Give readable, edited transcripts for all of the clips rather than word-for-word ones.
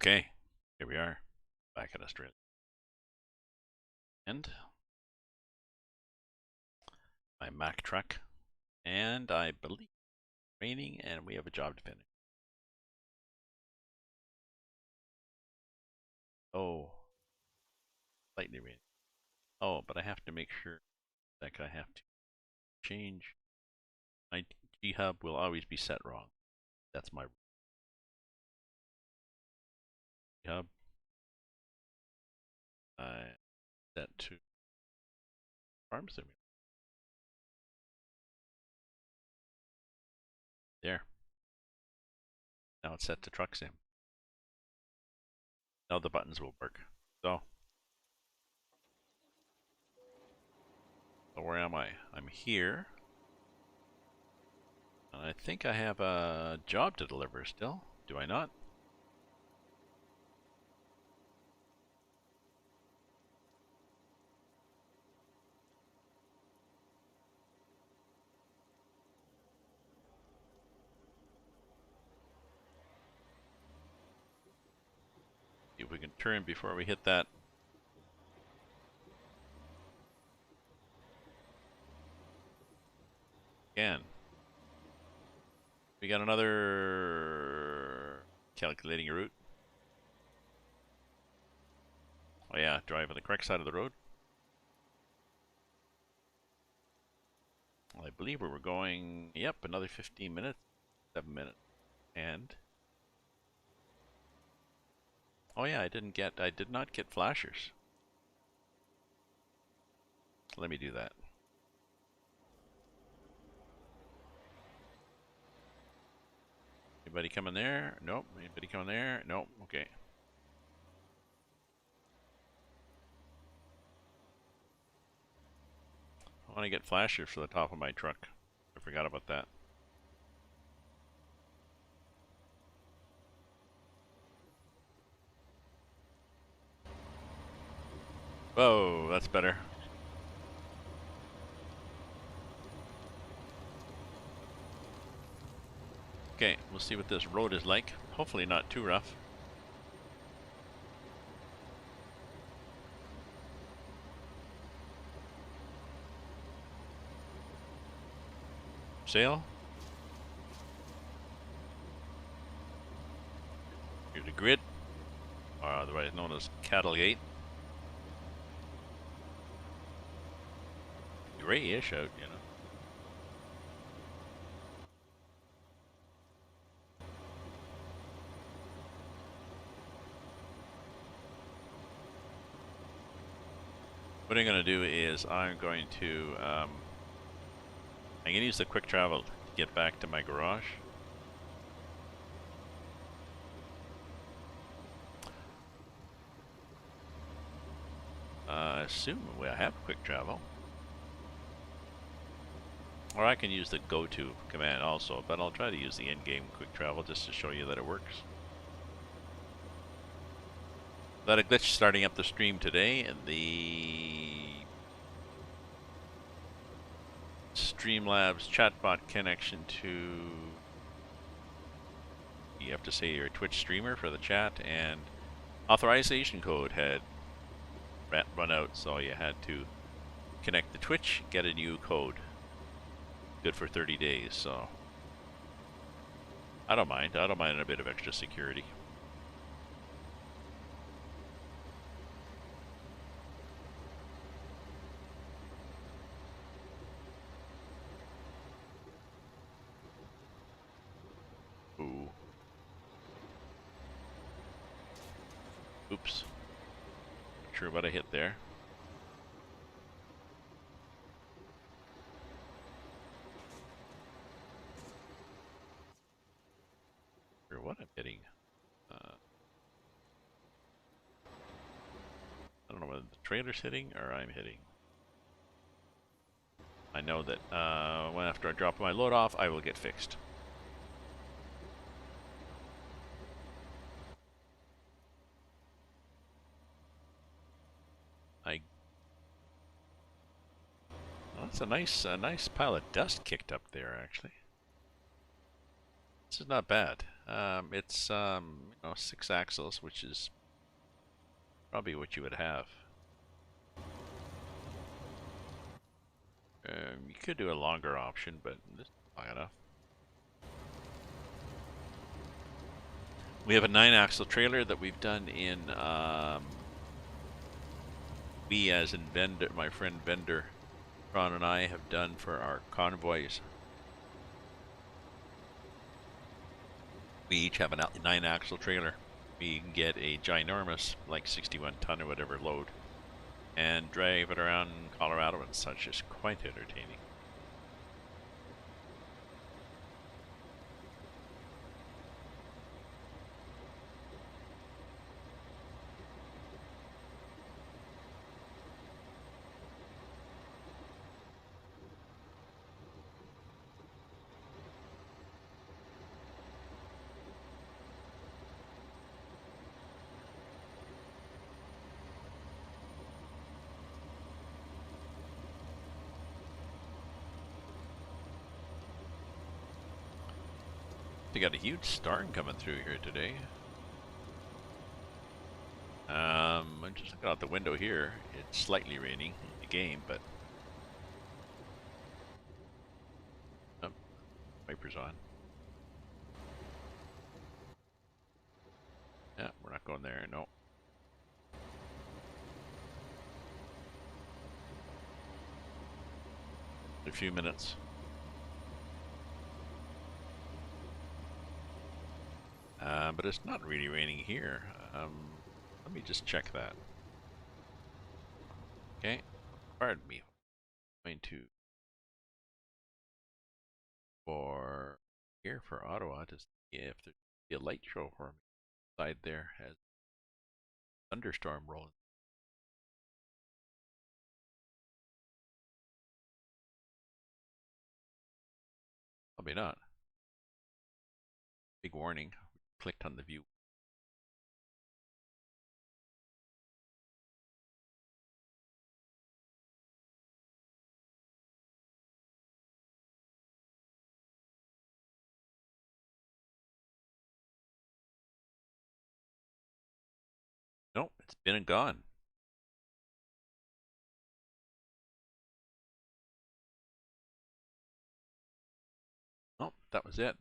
Okay, here we are, back in Australia. And my Mack truck, and I believe it's raining, and we have a job to finish. Oh, slightly raining. Oh, but I have to make sure that I have to change. My G hub will always be set wrong. That's my G hub. I set to farm simulator. There. Now it's set to truck sim. Now the buttons will work. So where am I? I'm here. And I think I have a job to deliver still. Do I not? See if we can turn before we hit that. Again. We got another calculating a route. Oh yeah, drive on the correct side of the road. Well, I believe we were going, yep, another 15 minutes, 7 minutes. And oh yeah, I did not get flashers. Let me do that. Anybody coming there? Nope. Anybody coming there? Nope. Okay. I want to get flashers for the top of my truck. I forgot about that. Whoa, that's better. Okay, we'll see what this road is like. Hopefully not too rough. Sail. Here's the grid, or otherwise known as cattle gate. Grayish out, you know. What I'm going to do is I'm going to use the quick travel to get back to my garage. I assume we have quick travel. Or I can use the go to command also, but I'll try to use the in-game quick travel just to show you that it works. Got a glitch starting up the stream today, and the Streamlabs chatbot connection to, you have to say you're a Twitch streamer for the chat, and authorization code had run out, so you had to connect the Twitch, get a new code. Good for 30 days, so I don't mind. I don't mind a bit of extra security. Ooh. Oops. Not sure what I hit there. Sure what I'm hitting. I don't know whether the trailer's hitting or I'm hitting. I know that after I drop my load off, I will get fixed. Well, that's a nice pile of dust kicked up there, actually. is not bad. It's 6 axles, which is probably what you would have. You could do a longer option, but this is long enough. We have a 9-axle trailer that we've done in, we as in vendor, my friend vendor, Ron and I have done for our convoys. We each have a 9-axle trailer. We can get a ginormous, like 61 ton or whatever load, and drive it around Colorado and such. Is quite entertaining. They got a huge storm coming through here today. I'm just looking out the window here. It's slightly raining in the game, but oh, wipers on. Yeah, we're not going there. No. A few minutes. But it's not really raining here. Let me just check that. Okay, pardon me. I'm going to for here for Ottawa to see if there's a light show for me. Side there has thunderstorm rolling. Probably not. Big warning. Clicked on the view. Nope, it's been and gone. Oh, that was it.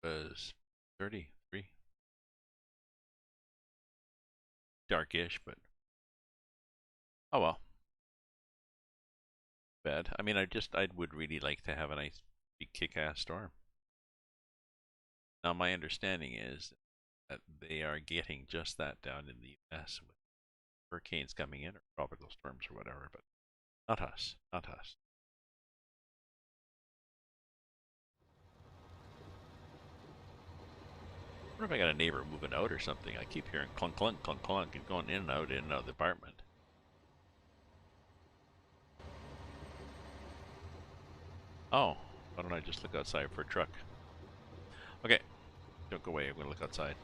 It was 33. Darkish, but oh well. Bad. I mean, I would really like to have a nice big kick-ass storm. Now, my understanding is that they are getting just that down in the US with hurricanes coming in or tropical storms or whatever, but not us. Not us. I wonder if I got a neighbor moving out or something. I keep hearing clunk, clunk, clunk, clunk, and going in and out of the apartment. Oh, why don't I just look outside for a truck? Okay, don't go away. I'm going to look outside.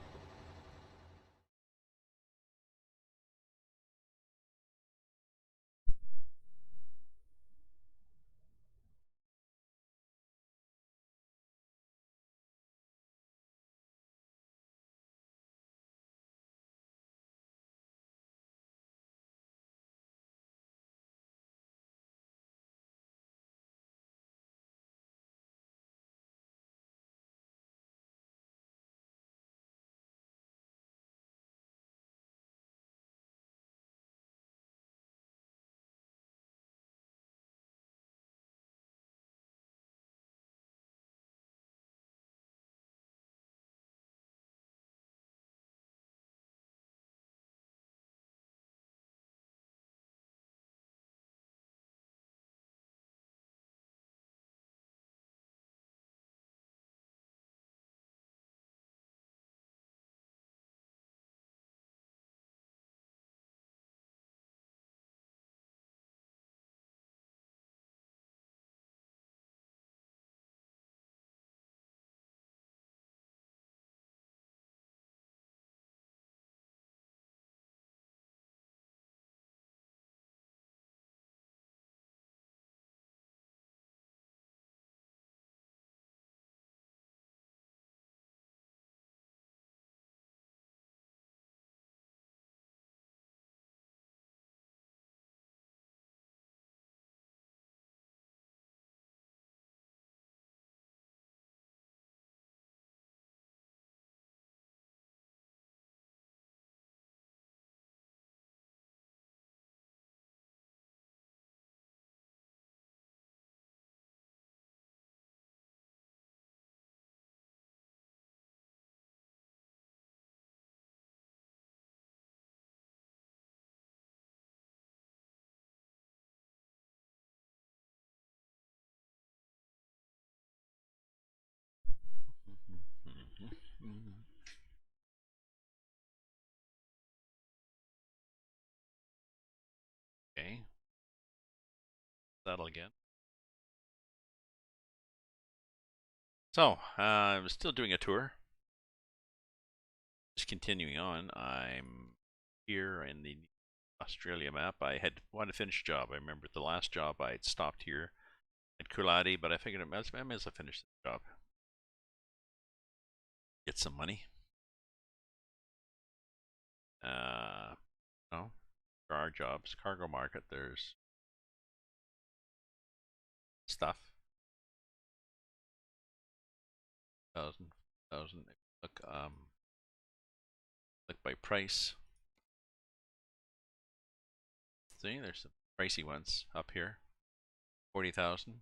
Okay. Settle again. So, I'm still doing a tour. Just continuing on. I'm here in the Australia map. I had one finished job. I remember the last job I had stopped here at Kulati, but I figured I might as well finish the job. Get some money. No, there are jobs. Cargo market, there's stuff. Thousand. Look, look by price. See, there's some pricey ones up here. 40,000.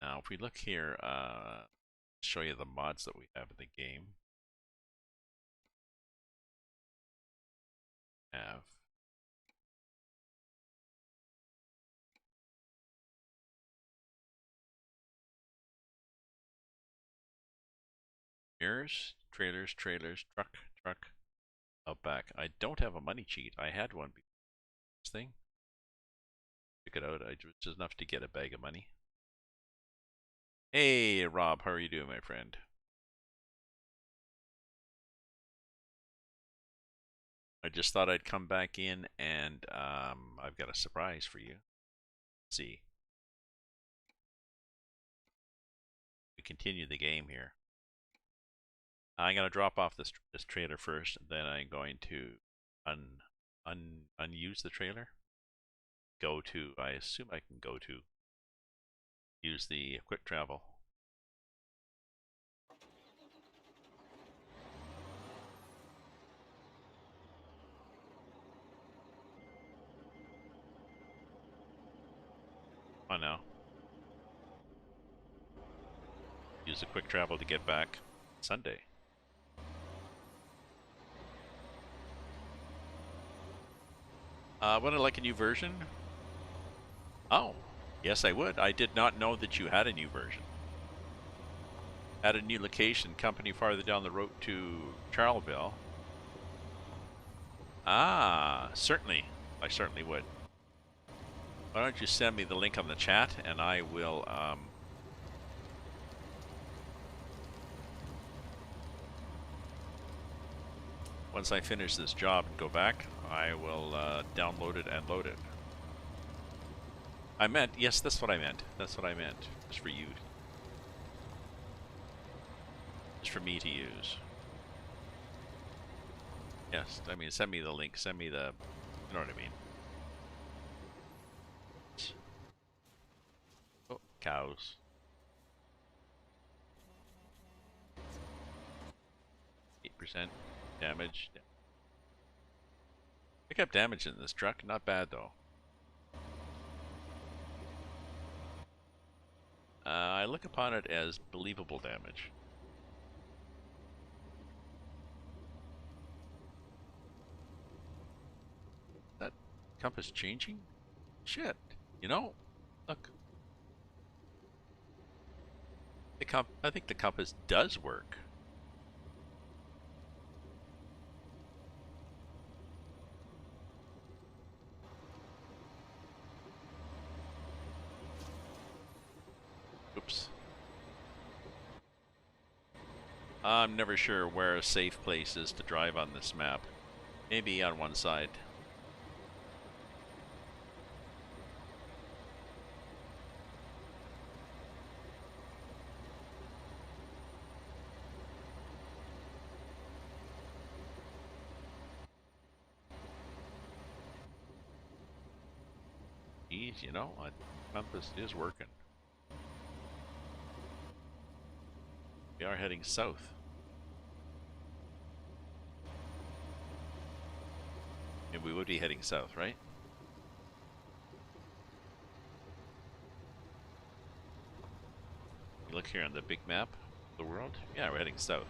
Now, if we look here, show you the mods that we have in the game. Have mirrors, trailers, truck, outback. I don't have a money cheat. I had one before this thing. Took it out. I just enough to get a bag of money. Hey, Rob, how are you doing, my friend? I just thought I'd come back in and I've got a surprise for you. Let's see. We continue the game here. I'm going to drop off this trailer first, then I'm going to unuse the trailer. Go to, I assume I can go to, use the quick travel. Come on now. Use the quick travel to get back Sunday. Would I like a new version? Oh, yes I would. I did not know that you had a new version. Add a new location, company farther down the road to Charleville. Ah, certainly. I certainly would. Why don't you send me the link on the chat and I will, once I finish this job and go back, I will download it and load it. I meant, yes, that's what I meant. That's what I meant. Just for you. Just for me to use. Yes, I mean, send me the link. Send me the, you know what I mean. Oh, cows. 8% damage. Pick up damage in this truck. Not bad, though. I look upon it as believable damage. That compass changing? Shit. You know, look. I think the compass does work. Oops. I'm never sure where a safe place is to drive on this map. Maybe on one side. Geez, you know, a compass is working. We are heading south. And we would be heading south, right? You look here on the big map of the world. Yeah, we're heading south.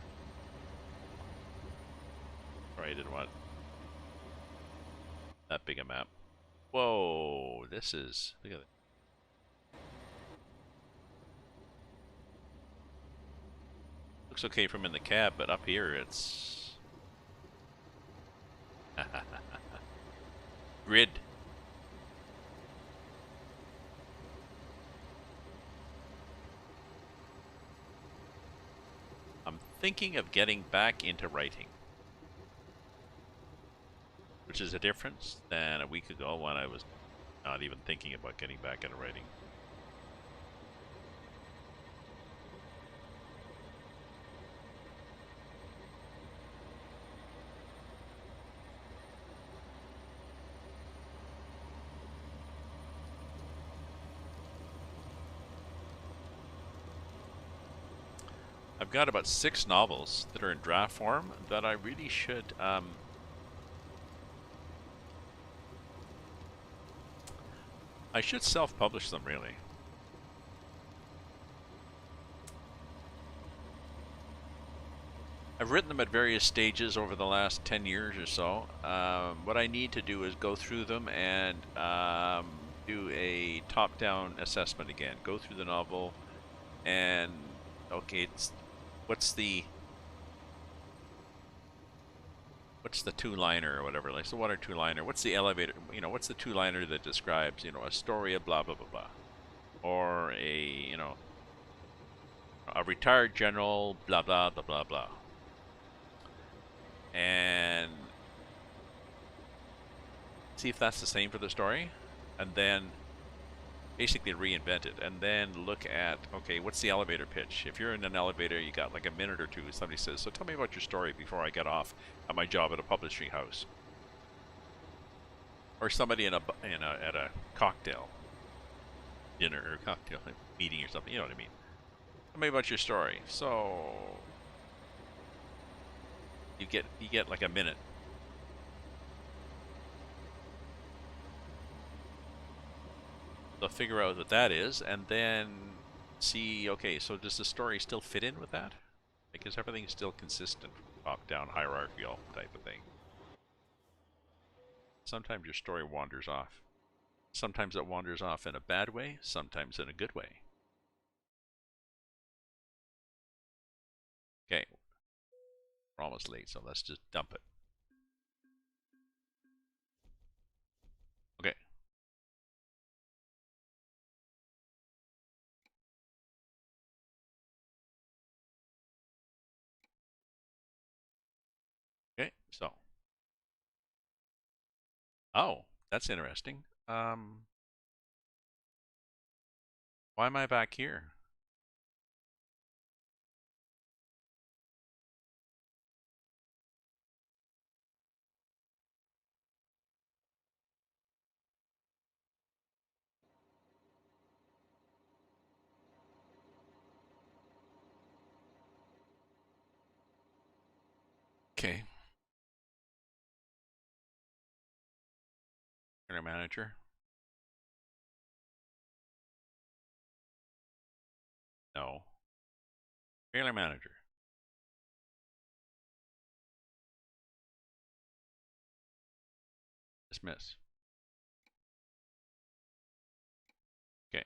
Sorry, I didn't want that big a map. Whoa, this is, look at it. Looks okay from in the cab, but up here it's grid. I'm thinking of getting back into writing, which is a difference than a week ago when I was not even thinking about getting back into writing. I've got about 6 novels that are in draft form that I really should I should self-publish them, really. I've written them at various stages over the last 10 years or so. What I need to do is go through them and do a top-down assessment again. Go through the novel and, okay, what's the two-liner or whatever, like, so what are two-liner? What's the elevator, what's the two-liner that describes, a story of blah, blah, blah, blah. Or a retired general, blah, blah, blah, blah, blah. And see if that's the same for the story. And then basically reinvent it. And then look at, okay, what's the elevator pitch? If you're in an elevator, you got like a minute or two, somebody says, so tell me about your story before I get off at my job at a publishing house. Or somebody at a cocktail dinner or cocktail meeting or something, you know what I mean? Tell me about your story. So you get like a minute. So figure out what that is, and then see, okay, so does the story still fit in with that? Like, is everything still consistent, top-down, hierarchical type of thing? Sometimes your story wanders off. Sometimes it wanders off in a bad way, sometimes in a good way. Okay, we're almost late, so let's just dump it. Okay. Okay, so. Oh, that's interesting. Why am I back here? Okay. Manager. No. Trailer manager. Dismiss. Okay.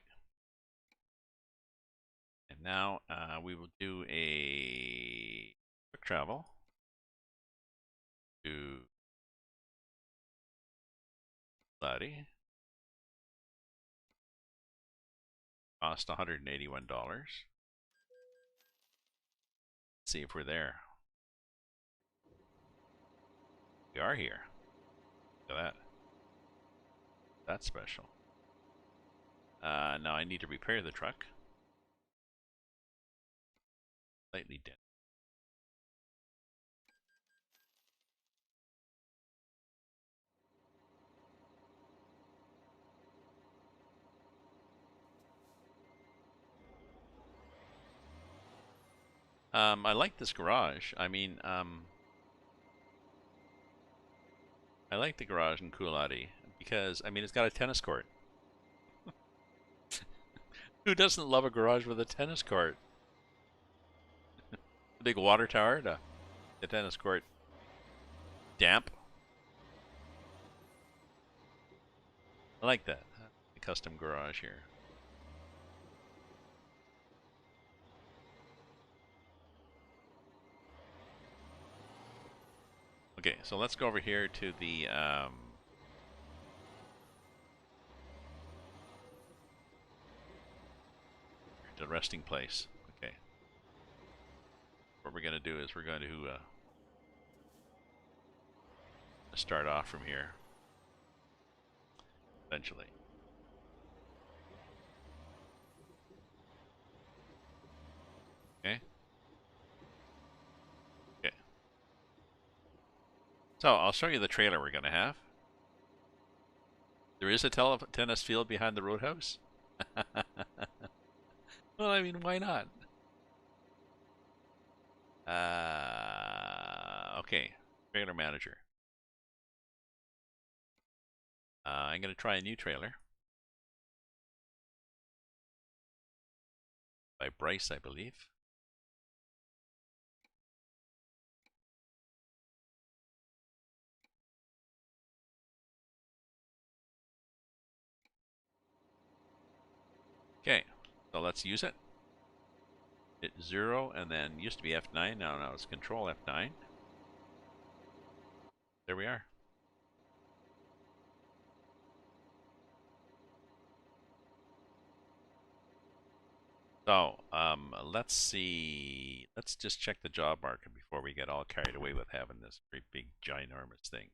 And now we will do a quick travel to Laddie. Cost $181. Let's see if we're there. We are here. Look at that. That's special. Now I need to repair the truck. Slightly dent. I like this garage. I mean, I like the garage in Coolati because, I mean, it's got a tennis court. Who doesn't love a garage with a tennis court? A big water tower to the tennis court. Damp. I like that. The custom garage here. Okay, so let's go over here to the resting place. Okay, what we're going to do is we're going to start off from here eventually. Okay. Okay. So I'll show you the trailer we're going to have. There is a tennis field behind the roadhouse. Well, I mean, why not? Okay. Trailer manager. I'm going to try a new trailer by Bryce, I believe. Okay, so let's use it. Hit 0 and then used to be F9. Now it's Control F9. There we are. So let's see. Let's just check the job market before we get all carried away with having this great big ginormous thing.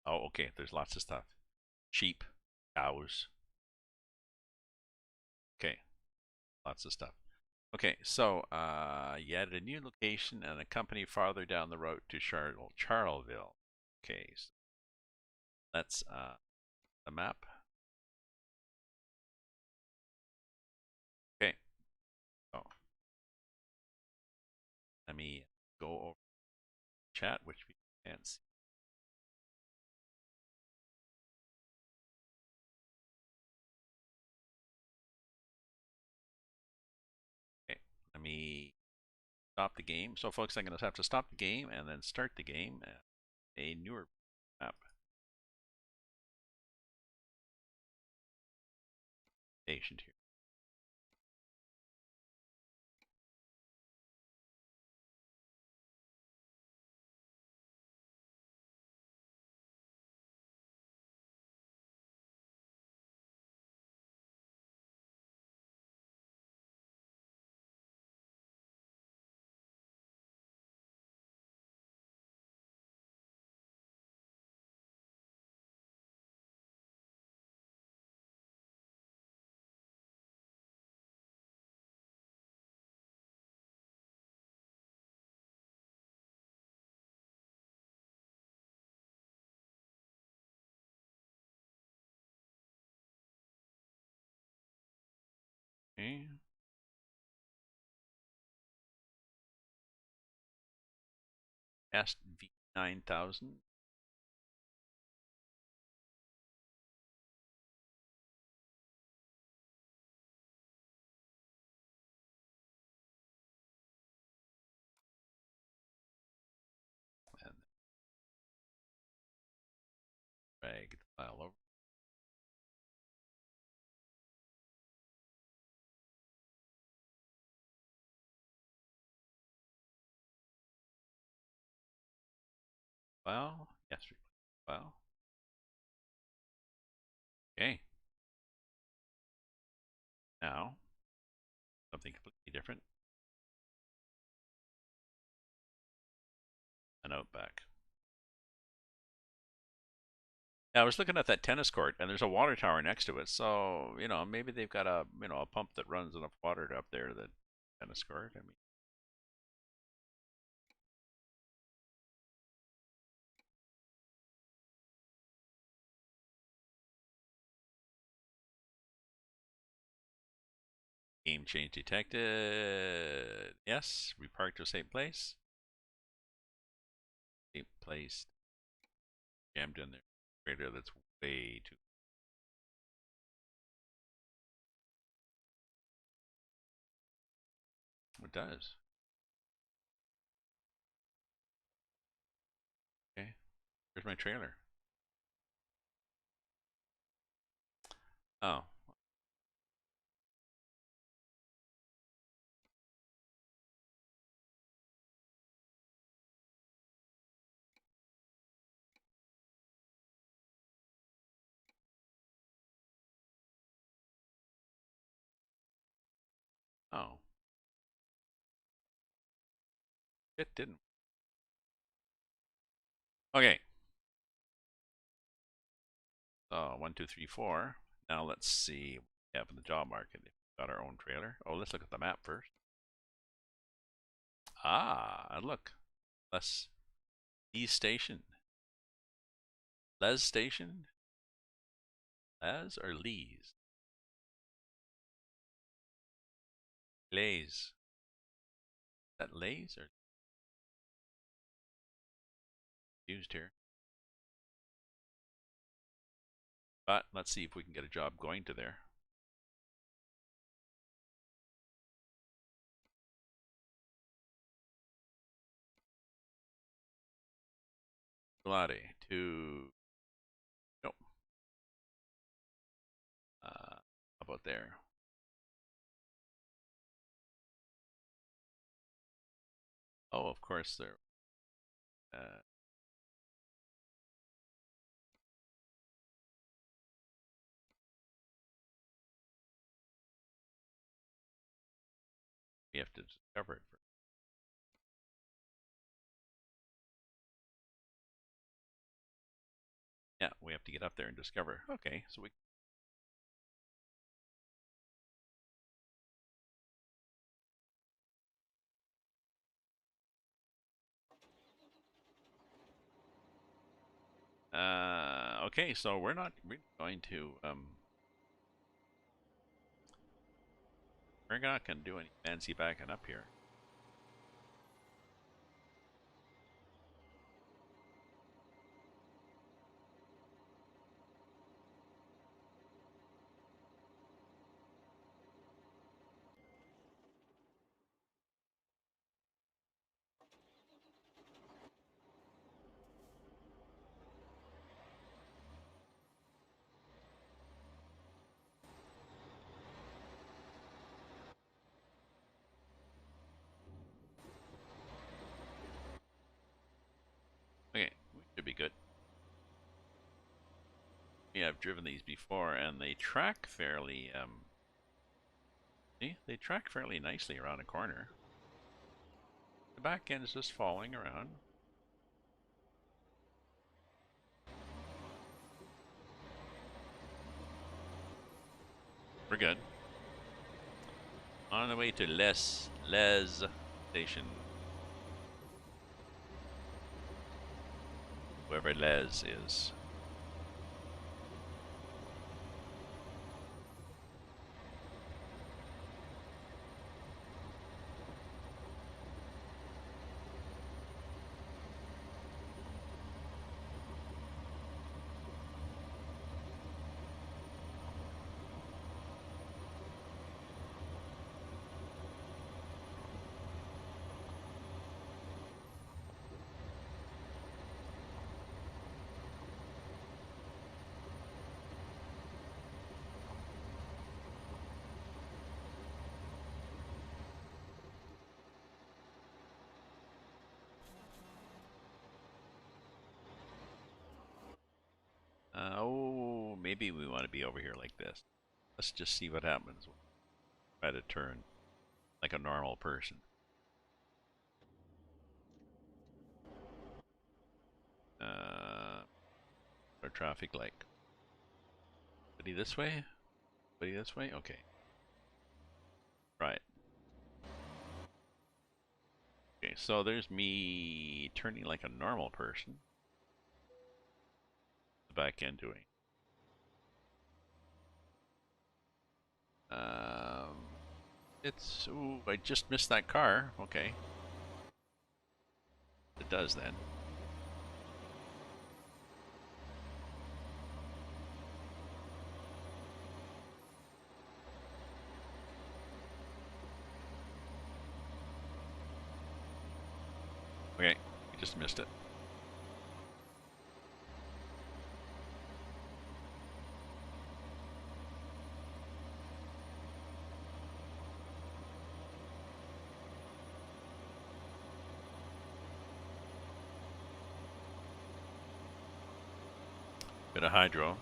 Oh, okay. There's lots of stuff. Sheep, cows. Okay, lots of stuff. Okay, so you added a new location and a company farther down the road to Charleville. Okay, so let's the map. Okay, so let me go over chat, which we can't see. Okay, let me stop the game. So, folks, I'm going to have to stop the game and then start the game at a newer map stationed here. Okay. Past V9000. And drag the file over. File. Yes, file. Okay. Now, something completely different. An Outback. Yeah, I was looking at that tennis court, and there's a water tower next to it. So, maybe they've got a pump that runs enough water up there, the tennis court. I mean, game change detected. Yes, reparked to same place. Same place. Jammed in there. Radar that's way too. It does. Okay. Where's my trailer? Oh. Oh, it didn't. Okay. So 1, 2, 3, 4. Now let's see what we have in the job market. If we've got our own trailer. Oh, let's look at the map first. Ah, look. Les Lee's Station. Les Station? Les or Lee's? Lays. Is that Lays or used here? But let's see if we can get a job going to there. Gelade to no. How about there? Oh, of course there. Uh, we have to discover it first. Yeah, we have to get up there and discover. Okay, so we. Okay, so we're not really going to we're not going to do any fancy backing up here. Okay, we should be good. Yeah, I've driven these before, and they track fairly. See, they track fairly nicely around a corner. The back end is just following around. We're good. On the way to Les Station. Whoever Les is. Oh, maybe we want to be over here like this. Let's just see what happens when we try to turn like a normal person. Our traffic light. Buddy this way? Buddy this way? Okay. Right. Okay, so there's me turning like a normal person. The back end doing. Um, it's. Ooh, I just missed that car. Okay. It does then. Okay, we just missed it. Bit of hydro.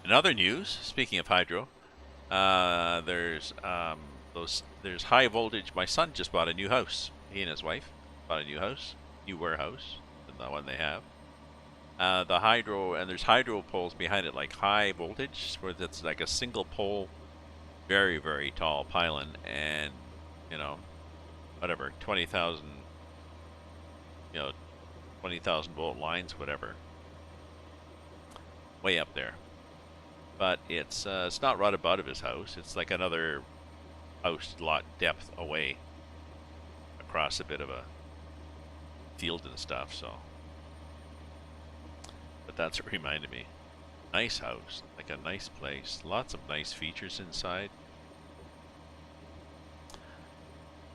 In other news, speaking of hydro, There's high voltage. My son just bought a new house. He and his wife bought a new house, new warehouse than the one they have. The hydro, and there's hydro poles behind it, like high voltage, where that's like a single pole, very, very tall pylon, and, you know, whatever, 20,000, 20,000 volt lines, whatever, way up there. But it's not right above his house. It's like another house lot depth away across a bit of a field and stuff, so. But that's what reminded me. Nice house, like a nice place. Lots of nice features inside.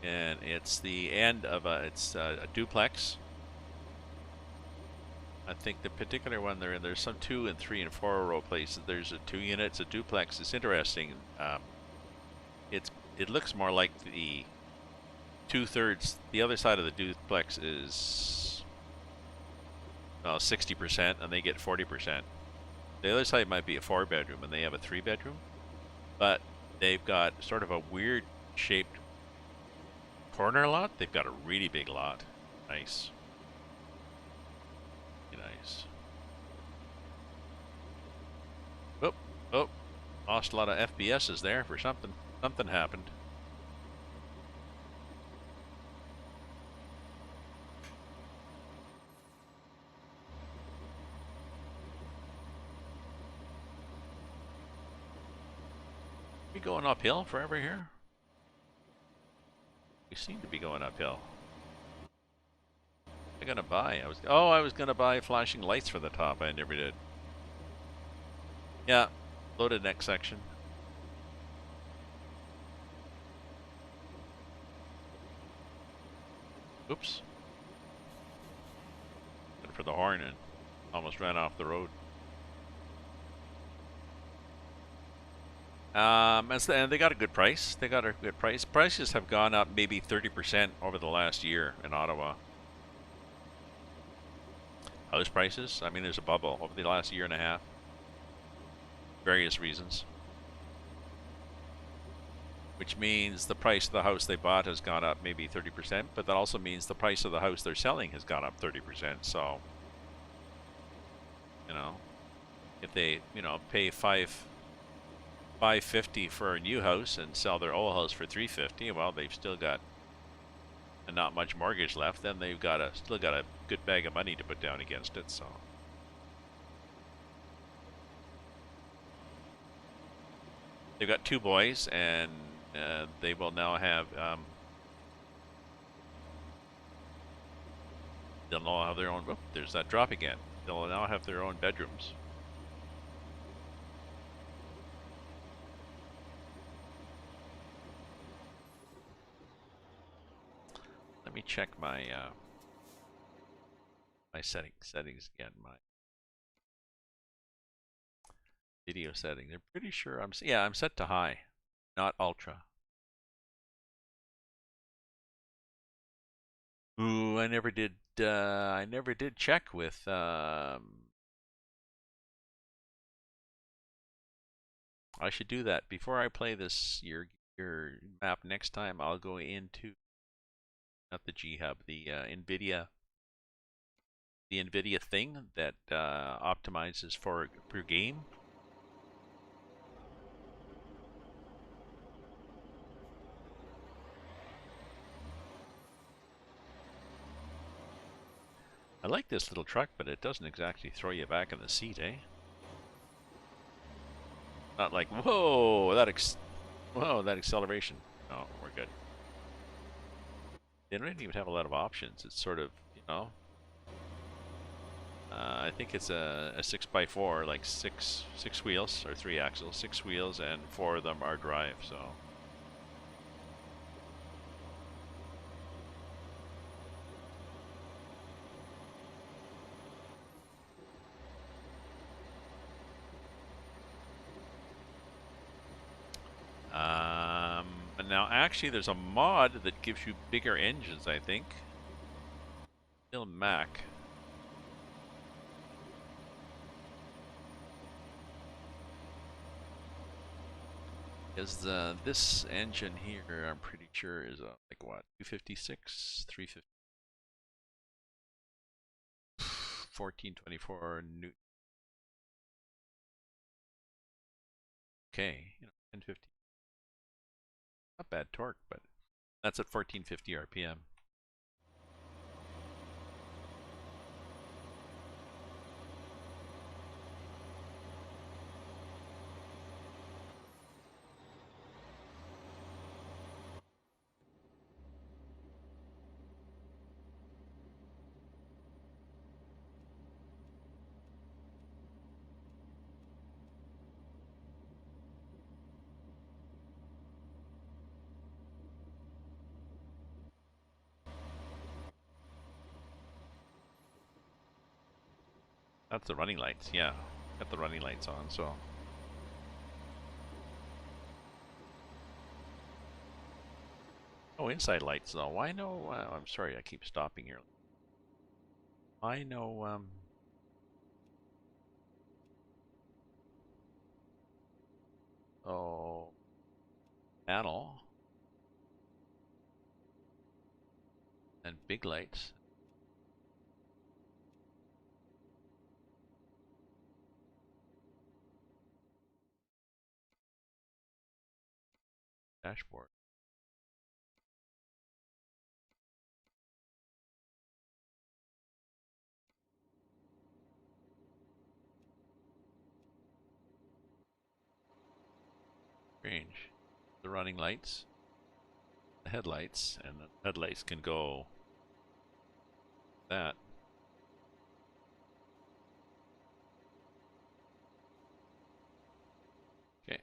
And it's the end of a duplex. I think the particular one they're in, there's some 2 and 3 and 4 row places. There's a 2 units, a duplex. It's interesting. It looks more like the 2/3. The other side of the duplex is 60%, and they get 40%. The other side might be a 4-bedroom, and they have a 3-bedroom. But they've got sort of a weird shaped corner lot. They've got a really big lot. Nice. Nice. Oh, lost a lot of FPSs there for something. Something happened. We going uphill forever here? We seem to be going uphill. I'm gonna buy. I was gonna buy flashing lights for the top. I never did. Yeah, loaded next section. Oops. Went for the horn and almost ran off the road. And they got a good price. They got a good price. Prices have gone up maybe 30% over the last year in Ottawa. House prices, I mean, there's a bubble over the last year and a half. Various reasons. Which means the price of the house they bought has gone up maybe 30%, but that also means the price of the house they're selling has gone up 30%. So, if they, pay $550 for a new house and sell their old house for $350, well, they've still got not much mortgage left. Then they've still got a good bag of money to put down against it. So. They've got 2 boys, and they will now have they'll now have their own. Oh, there's that drop again. They'll now have their own bedrooms. Let me check my my settings again. My video settings. I'm pretty sure I'm set to high, not ultra. Ooh, I never did check with I should do that before I play this your map next time. I'll go into not the G Hub, the NVIDIA thing that optimizes for per game. I like this little truck, but it doesn't exactly throw you back in the seat, eh? Not like, whoa, that acceleration. No, we're good. They don't even have a lot of options. It's sort of, I think it's a 6x4, like six wheels or 3 axles, 6 wheels, and 4 of them are drive. So. And now actually there's a mod that gives you bigger engines, I think. Still Mac. Is this engine here? I'm pretty sure is like what 256, 350, 1424 Newton. Okay, 1050. Not bad torque, but that's at 1450 RPM. That's the running lights, yeah. Got the running lights on, so. Oh, inside lights though. Why no? I'm sorry, I keep stopping here. Why no? Oh, panel and big lights. Dashboard. Strange. The running lights, the headlights, and the headlights can go that. Okay.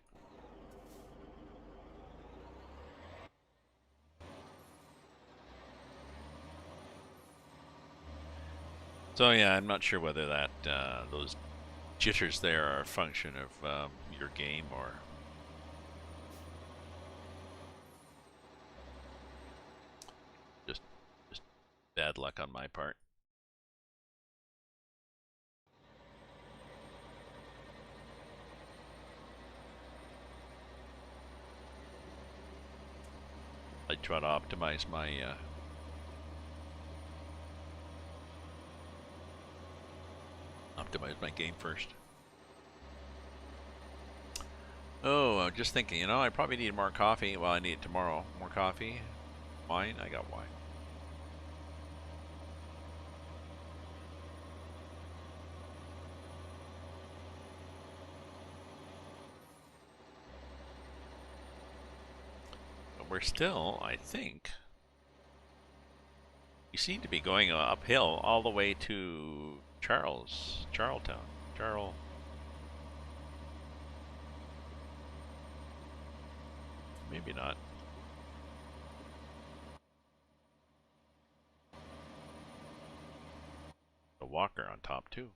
So yeah, I'm not sure whether that those jitters there are a function of your game or just just bad luck on my part. I try to optimize my game first. Oh, I'm just thinking, I probably need more coffee. Well, I need it tomorrow. More coffee. Wine? I got wine. But we're still, I think, you seem to be going uphill all the way to Charlton. Maybe not. The Walker on top too.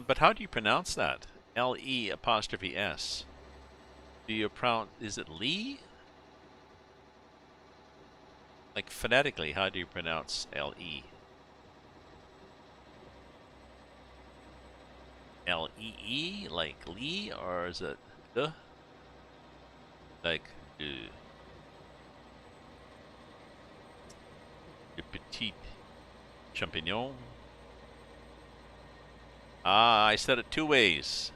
But how do you pronounce that? L-E apostrophe S. Do you pronounce, is it Lee? Like phonetically, how do you pronounce L-E? L-E-E, like Lee, or is it the? Like, le petit champignon? Ah, I said it two ways.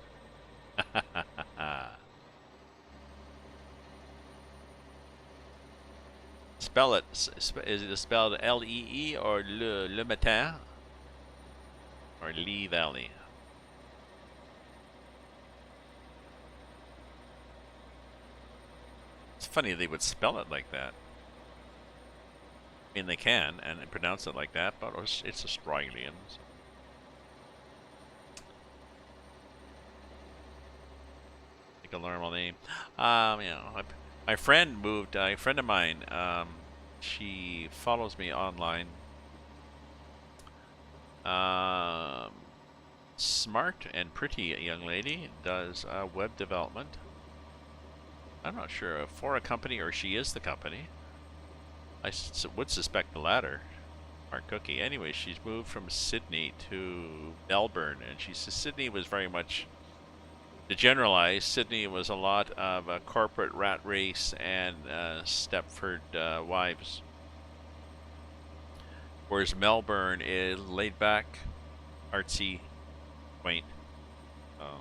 Spell it. Is it spelled L-E-E or Le Matin? Or Lee Valley? It's funny they would spell it like that. I mean, they can and pronounce it like that, but it's Australian. So. a normal name. You know, my friend moved. A friend of mine. She follows me online. Um, Smart and pretty young lady, does web development. I'm not sure for a company or she is the company. I would suspect the latter. Smart cookie. Anyway, she's moved from Sydney to Melbourne, and she says Sydney was very much, to generalize, Sydney was a lot of a corporate rat race and Stepford wives, whereas Melbourne is laid back, artsy, quaint. Oh.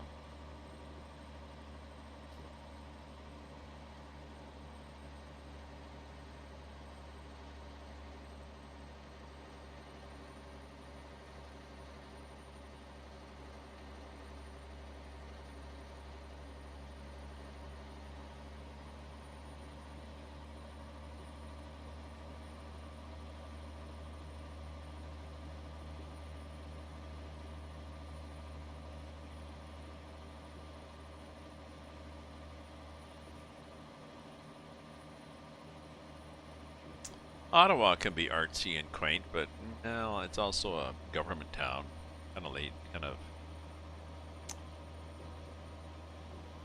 Ottawa can be artsy and quaint, but no, it's also a government town. Kind of late, kind of.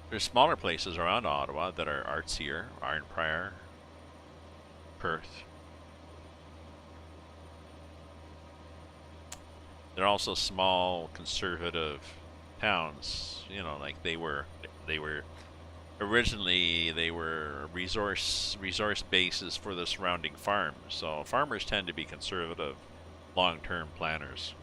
There's smaller places around Ottawa that are artsier. Iron Prior, Perth. They're also small conservative towns. You know, like they were originally they were resource bases for the surrounding farms. So farmers tend to be conservative, long-term planners.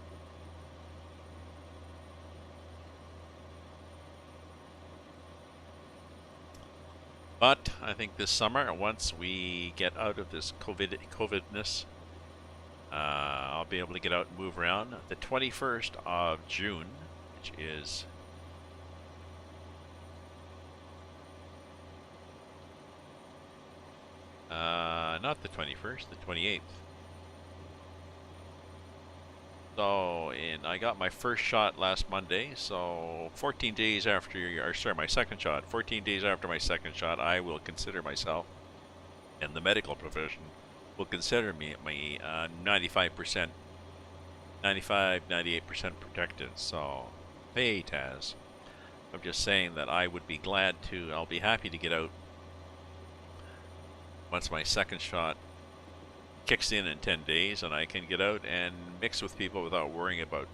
But I think this summer, once we get out of this COVIDness, I'll be able to get out and move around. The 21st of June, which is not the 21st, the 28th. So, I got my first shot last Monday. So, 14 days after, or sorry, my second shot. 14 days after my second shot, I will consider myself, and the medical profession will consider me 95%, 95, 98% protected. So, hey, Taz. I'm just saying that I would be glad to, I'll be happy to get out once my second shot kicks in 10 days and I can get out and mix with people without worrying about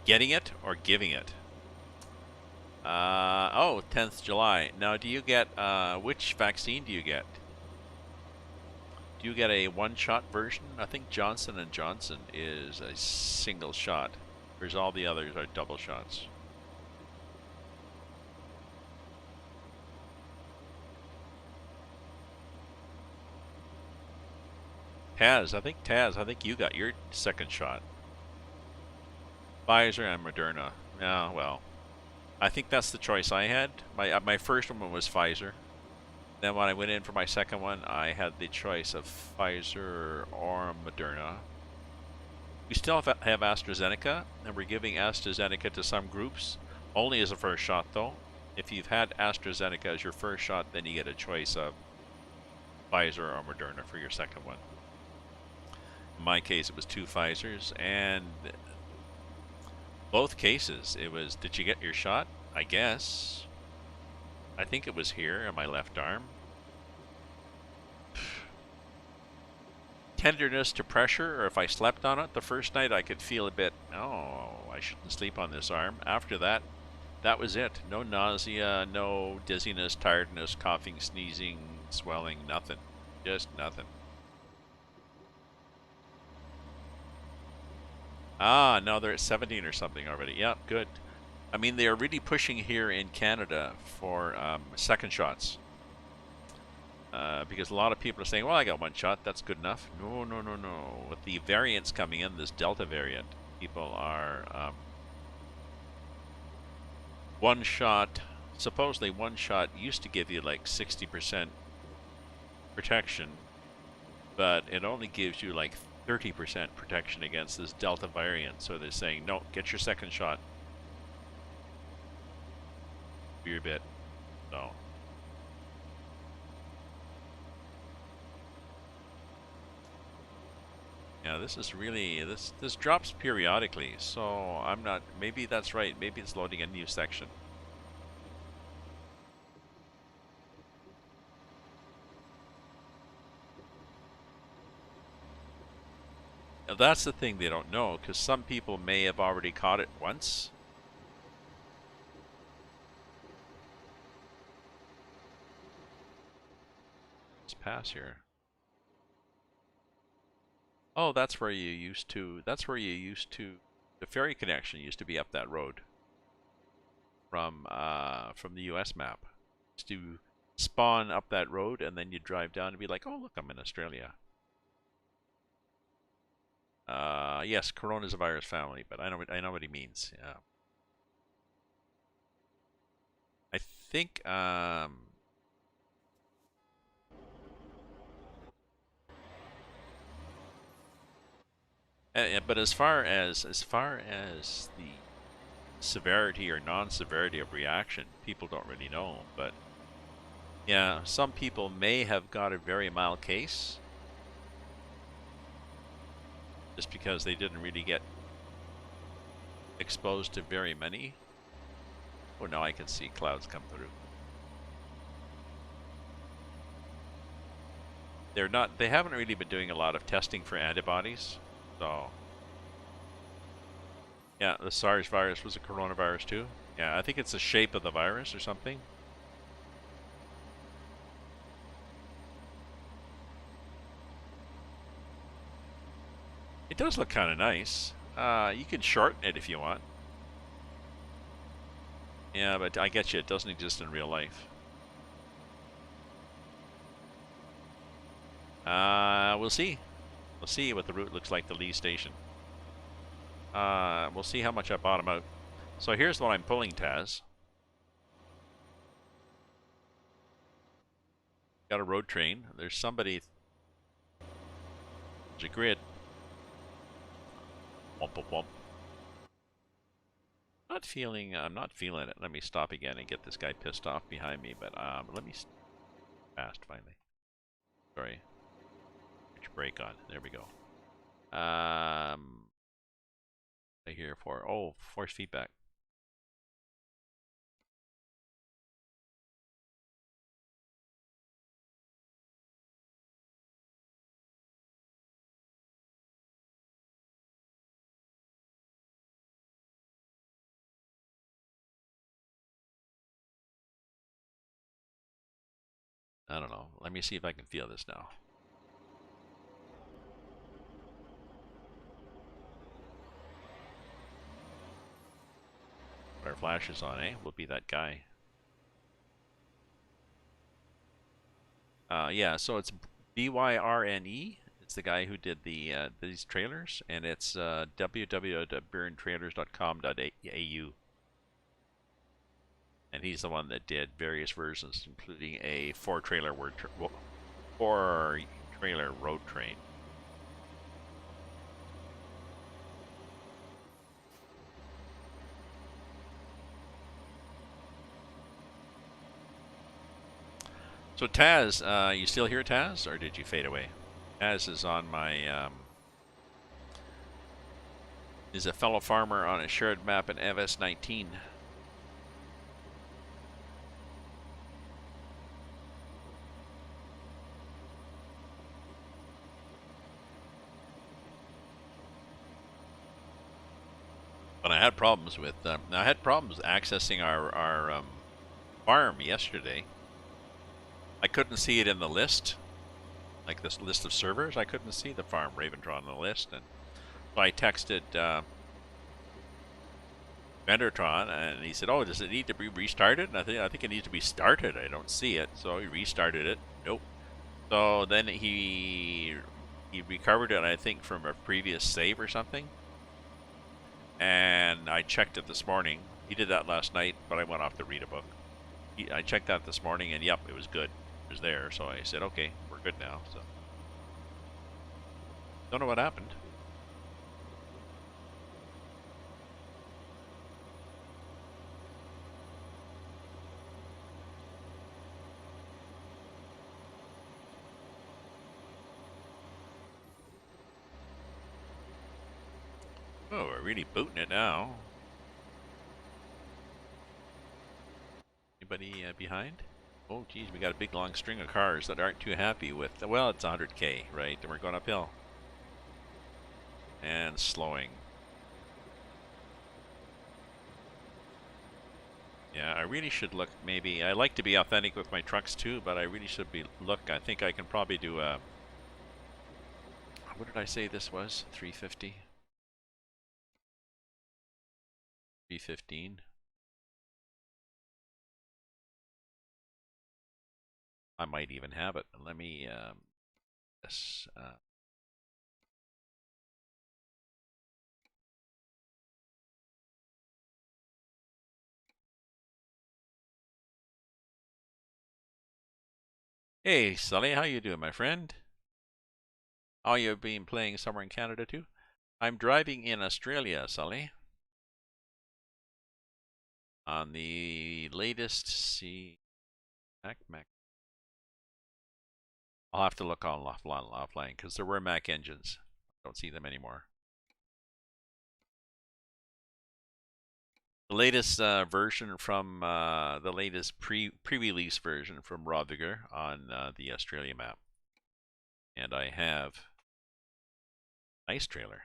getting it or giving it. 10th July. Now, do you get, which vaccine do you get? Do you get a one-shot version? I think Johnson & Johnson is a single shot, whereas all the others are double shots. Taz, I think you got your second shot. Pfizer and Moderna. Yeah, well, I think that's the choice I had. My first one was Pfizer. Then when I went in for my second one, I had the choice of Pfizer or Moderna. We still have AstraZeneca, and we're giving AstraZeneca to some groups, only as a first shot though. If you've had AstraZeneca as your first shot, then you get a choice of Pfizer or Moderna for your second one. In my case, it was 2 Pfizers, and both cases, it was, did you get your shot? I guess. I think it was here on my left arm. Tenderness to pressure, or if I slept on it the first night, I could feel a bit, oh, I shouldn't sleep on this arm. After that, that was it. No nausea, no dizziness, tiredness, coughing, sneezing, swelling, nothing. Just nothing. Ah, no, they're at 17 or something already. Yeah, good. I mean, they are really pushing here in Canada for second shots. Because a lot of people are saying, well, I got one shot, that's good enough. No, no, no, no. With the variants coming in, this Delta variant, people are one shot, supposedly one shot used to give you like 60% protection, but it only gives you like 30% protection against this Delta variant. So they're saying, no, get your second shot few bit. So. Yeah, this is really, this drops periodically, so I'm not, maybe that's right, maybe it's loading a new section. Now, that's the thing they don't know, because some people may have already caught it once. Let's pass here. Oh, that's where you used to, the ferry connection used to be up that road from the US map. Used to spawn up that road and then you drive down and be like, oh look, I'm in Australia. Yes, Corona's a virus family, but I know what he means. Yeah. I think but as far as the severity or non-severity of reaction, people don't really know. But yeah, some people may have got a very mild case just because they didn't really get exposed to very many. Oh, now I can see clouds come through. They haven't really been doing a lot of testing for antibodies. So yeah, the SARS virus was a coronavirus too. Yeah, I think it's the shape of the virus or something. It does look kind of nice. You can shorten it if you want. Yeah, but I get you, it doesn't exist in real life. We'll see. We'll see what the route looks like to Lee Station. We'll see how much I bottom out. So here's what I'm pulling, Taz. Got a road train. There's somebody. There's a grid. Womp womp womp. I'm not feeling it. Let me stop again and get this guy pissed off behind me. But let me fast finally. Sorry. Put your brake on. There we go. I hear force feedback. I don't know. Let me see if I can feel this now. Our flash is on, eh? We'll be that guy. Yeah, so it's BYRNE. It's the guy who did these trailers, and it's www.burntrailers.com.au. And he's the one that did various versions, including a four-trailer road train. So Taz, you still here, Taz, or did you fade away? Taz is on my is a fellow farmer on a shared map in FS19. But I had problems with accessing our farm yesterday. I couldn't see it in the list, like this list of servers. I couldn't see the farm Raventron on the list, and so I texted Vendortron, and he said, "Oh, does it need to be restarted?" And I think it needs to be started. I don't see it, so he restarted it. Nope. So then he recovered it, I think, from a previous save or something. And I checked it this morning. He did that last night, but I went off to read a book. I checked that this morning, and yep, it was good. It was there, so I said, okay, we're good now. So don't know what happened. Oh, we're really booting it now. Anybody behind? Oh, geez, we got a big long string of cars that aren't too happy with. Well, it's 100K, right? And we're going uphill and slowing. Yeah, I really should look. Maybe I like to be authentic with my trucks too, but I really should be look. I think I can probably do a. What did I say this was? 350, 315. I might even have it. Let me. This. Hey, Sully, how you doing, my friend? Oh, you've been playing somewhere in Canada too? I'm driving in Australia, Sully. On the latest Mac. I'll have to look on offline because there were Mac engines. Don't see them anymore. The latest version from the latest pre-release version from Roviger on the Australia map, and I have Ice Trailer.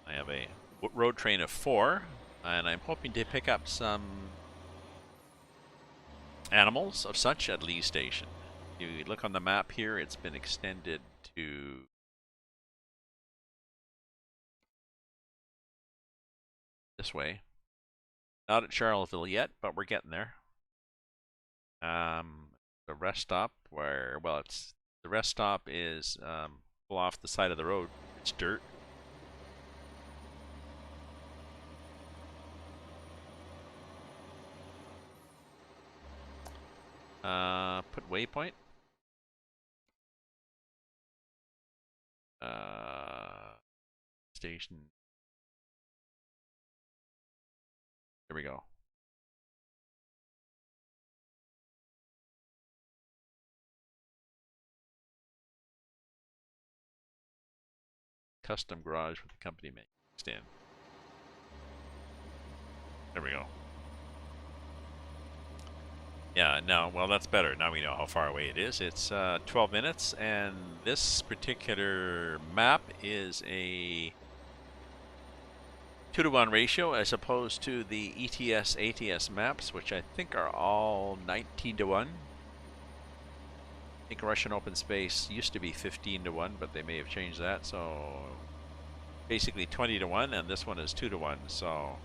I have a road train of 4, and I'm hoping to pick up some animals of such at Lee Station. If you look on the map here, it's been extended to this way. Not at Charlottesville yet, but we're getting there. The rest stop where, well, it's the rest stop is off the side of the road. It's dirt. Put waypoint. Station. There we go. Custom garage with the company menu stand. There we go. Yeah, no, well, that's better. Now we know how far away it is. It's 12 minutes, and this particular map is a 2-to-1 ratio as opposed to the ETS, ATS maps, which I think are all 19-to-1. I think Russian open space used to be 15-to-1, but they may have changed that. So basically 20-to-1, and this one is 2-to-1. So,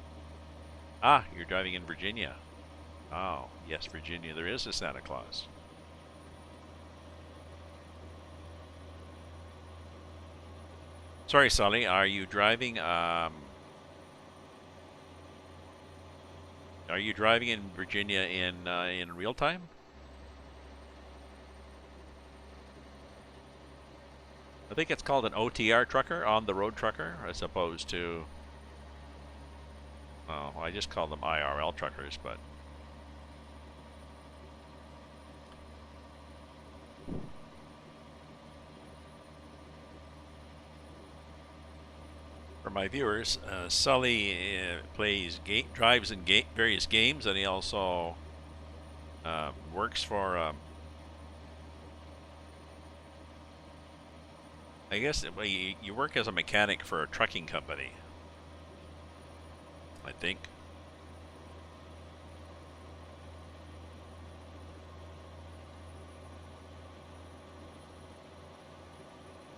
you're driving in Virginia. Oh, yes, Virginia. There is a Santa Claus. Sorry, Sully. Are you driving? Are you driving in Virginia in real time? I think it's called an OTR trucker, on the road trucker, as opposed to. Well, I just call them IRL truckers, but. For my viewers, Sully drives in various games, and he also works for. I guess you work as a mechanic for a trucking company. I think.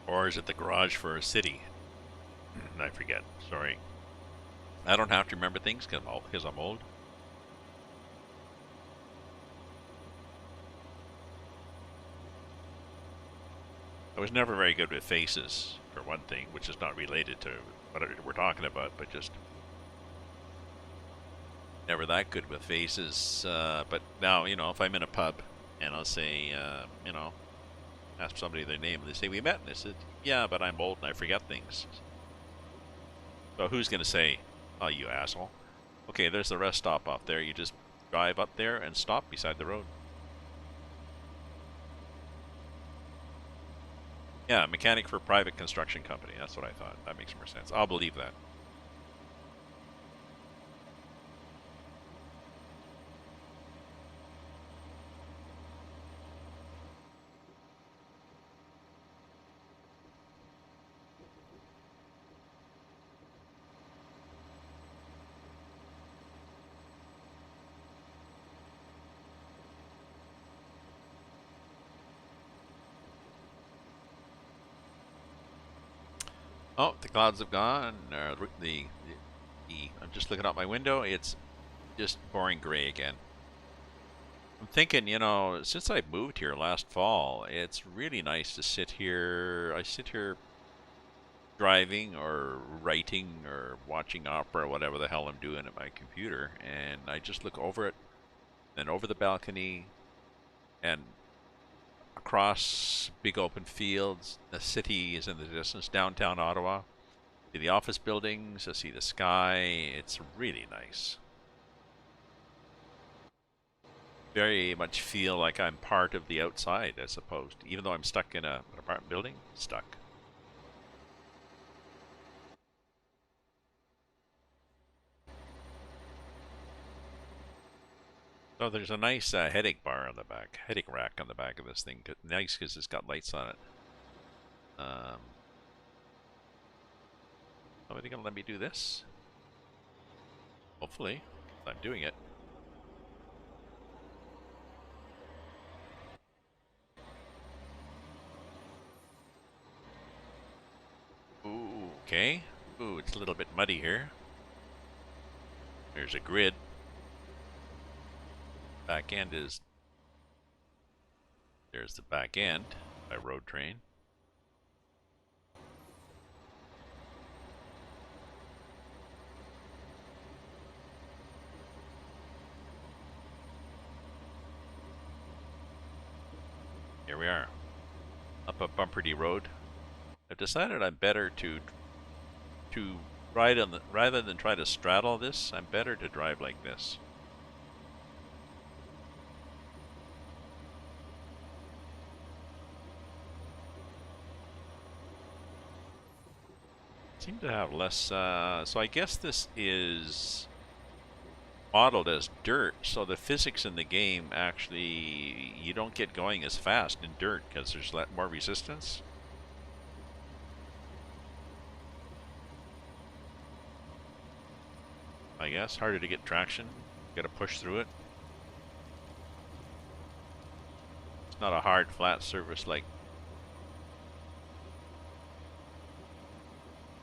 Or is it the garage for a city? I forget. Sorry. I don't have to remember things because I'm old. I was never very good with faces, for one thing, which is not related to what we're talking about, but just never that good with faces. But now, if I'm in a pub and I'll say, ask somebody their name, and they say, we met, and I said, yeah, but I'm old and I forget things. So who's going to say, oh, you asshole? Okay, there's the rest stop off there. You just drive up there and stop beside the road. Yeah, mechanic for private construction company. That's what I thought. That makes more sense. I'll believe that. Oh, the clouds have gone. I'm just looking out my window. It's just boring gray again. I'm thinking, since I moved here last fall, it's really nice to sit here. I sit here driving or writing or watching opera or whatever the hell I'm doing at my computer, and I just look over it, then over the balcony, and across big open fields. The city is in the distance, downtown Ottawa. See the office buildings, I see the sky. It's really nice. Very much feel like I'm part of the outside as opposed, even though I'm stuck in an apartment building, stuck. So there's a nice headache bar on the back, headache rack on the back of this thing. Nice because it's got lights on it. Somebody gonna let me do this? Hopefully, I'm doing it. Ooh, okay. Ooh, it's a little bit muddy here. There's a grid. Back end is... There's the back end by road train. Here we are. Up a bumperty road. I've decided I'm better to ride on the... Rather than try to straddle this, I'm better to drive like this. Seem to have less... so I guess this is modeled as dirt, so the physics in the game actually... You don't get going as fast in dirt because there's more resistance. I guess. Harder to get traction. Gotta push through it. It's not a hard, flat surface like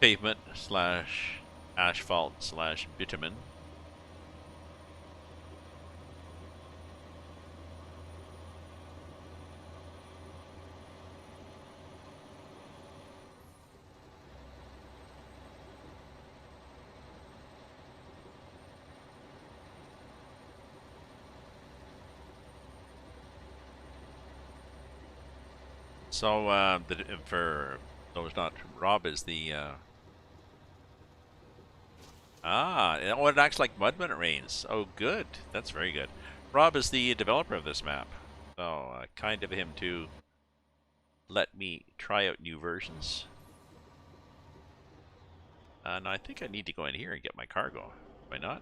pavement slash asphalt slash bitumen. So, for those not, Rob is the, oh, it acts like mud when it rains. Oh, good. That's very good. Rob is the developer of this map. So, kind of him to let me try out new versions. And I think I need to go in here and get my cargo. Why not?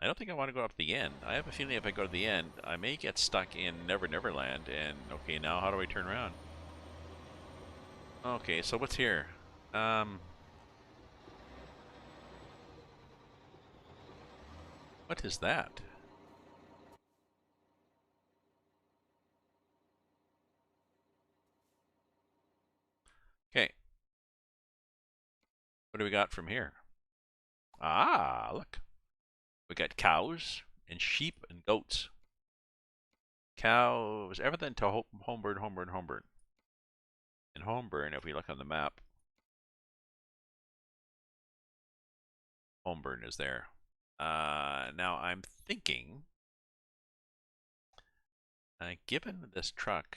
I don't think I want to go up the end. I have a feeling if I go to the end, I may get stuck in Never Never Land. And, okay, now how do I turn around? Okay, so what's here? What is that? Okay, what do we got from here? Ah, look. We got cows and sheep and goats. Cows, everything to Homeburn, Homeburn, Homeburn. And Homeburn, if we look on the map, Homeburn is there. Now I'm thinking, given this truck,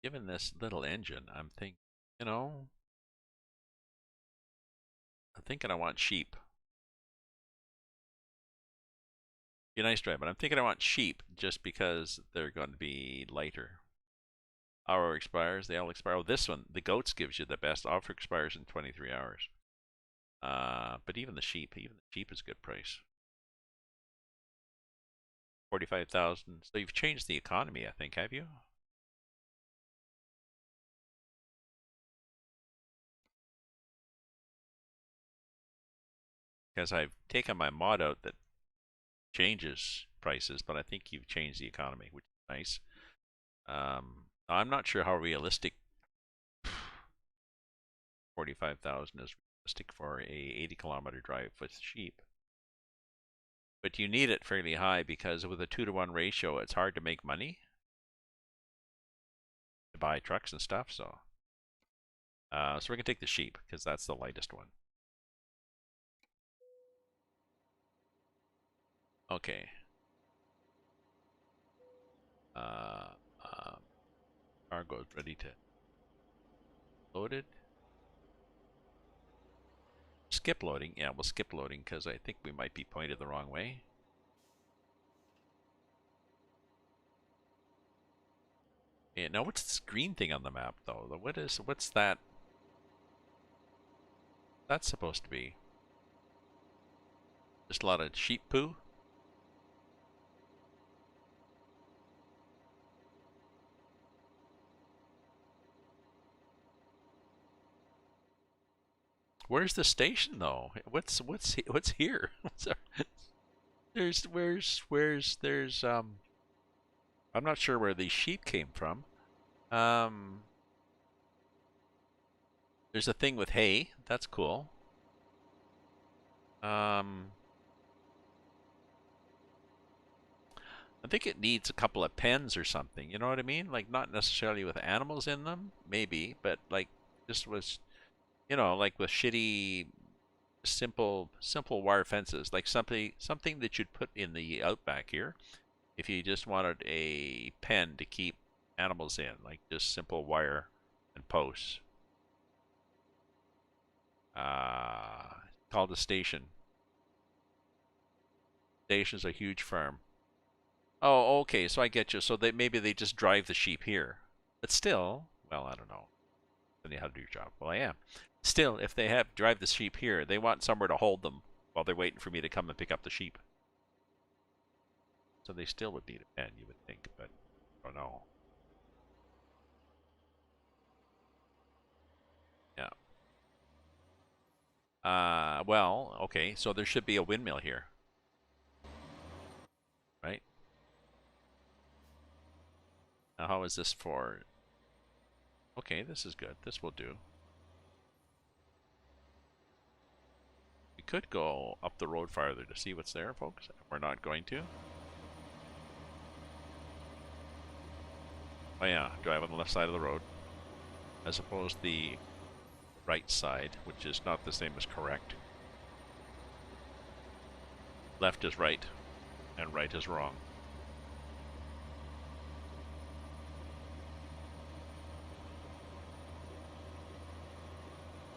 given this little engine, I'm thinking, you know, I'm thinking I want cheap. Be a nice drive, but I'm thinking I want cheap just because they're going to be lighter. Hour expires, they all expire. Oh, this one, the goats gives you the best. Offer expires in 23 hours. But even the sheep is a good price. 45,000. So you've changed the economy, I think, have you? Because I've taken my mod out that changes prices, but I think you've changed the economy, which is nice. I'm not sure how realistic 45,000 is realistic for a 80-kilometer drive with sheep. But you need it fairly high because with a 2-to-1 ratio, it's hard to make money to buy trucks and stuff. So we're gonna take the sheep because that's the lightest one. Okay. Uh, Cargo's ready to loaded. Skip loading. Yeah, we'll skip loading because I think we might be pointed the wrong way. Yeah, now what's this green thing on the map though? What's that? That's supposed to be just a lot of sheep poo. Where's the station though? What's here? There's I'm not sure where these sheep came from. Um, there's a thing with hay. That's cool. I think it needs a couple of pens or something. You know what I mean? Like not necessarily with animals in them, maybe, but like this was, like with shitty, simple wire fences, like something that you'd put in the outback here, if you just wanted a pen to keep animals in, like just simple wire and posts. Called a station. Station's a huge farm. Oh, okay, so I get you. So maybe they just drive the sheep here. But still, well, I don't know. Then you how to do your job. Well, I am. Still, if they have drive the sheep here, they want somewhere to hold them while they're waiting for me to come and pick up the sheep. So they still would need a pen, you would think, but I don't know. Yeah. Well, okay, so there should be a windmill here, right? Now, how is this for? Okay, this is good. This will do. We could go up the road farther to see what's there, folks. We're not going to. Oh yeah, drive on the left side of the road, as opposed to the right side, which is not the same as correct. Left is right, and right is wrong.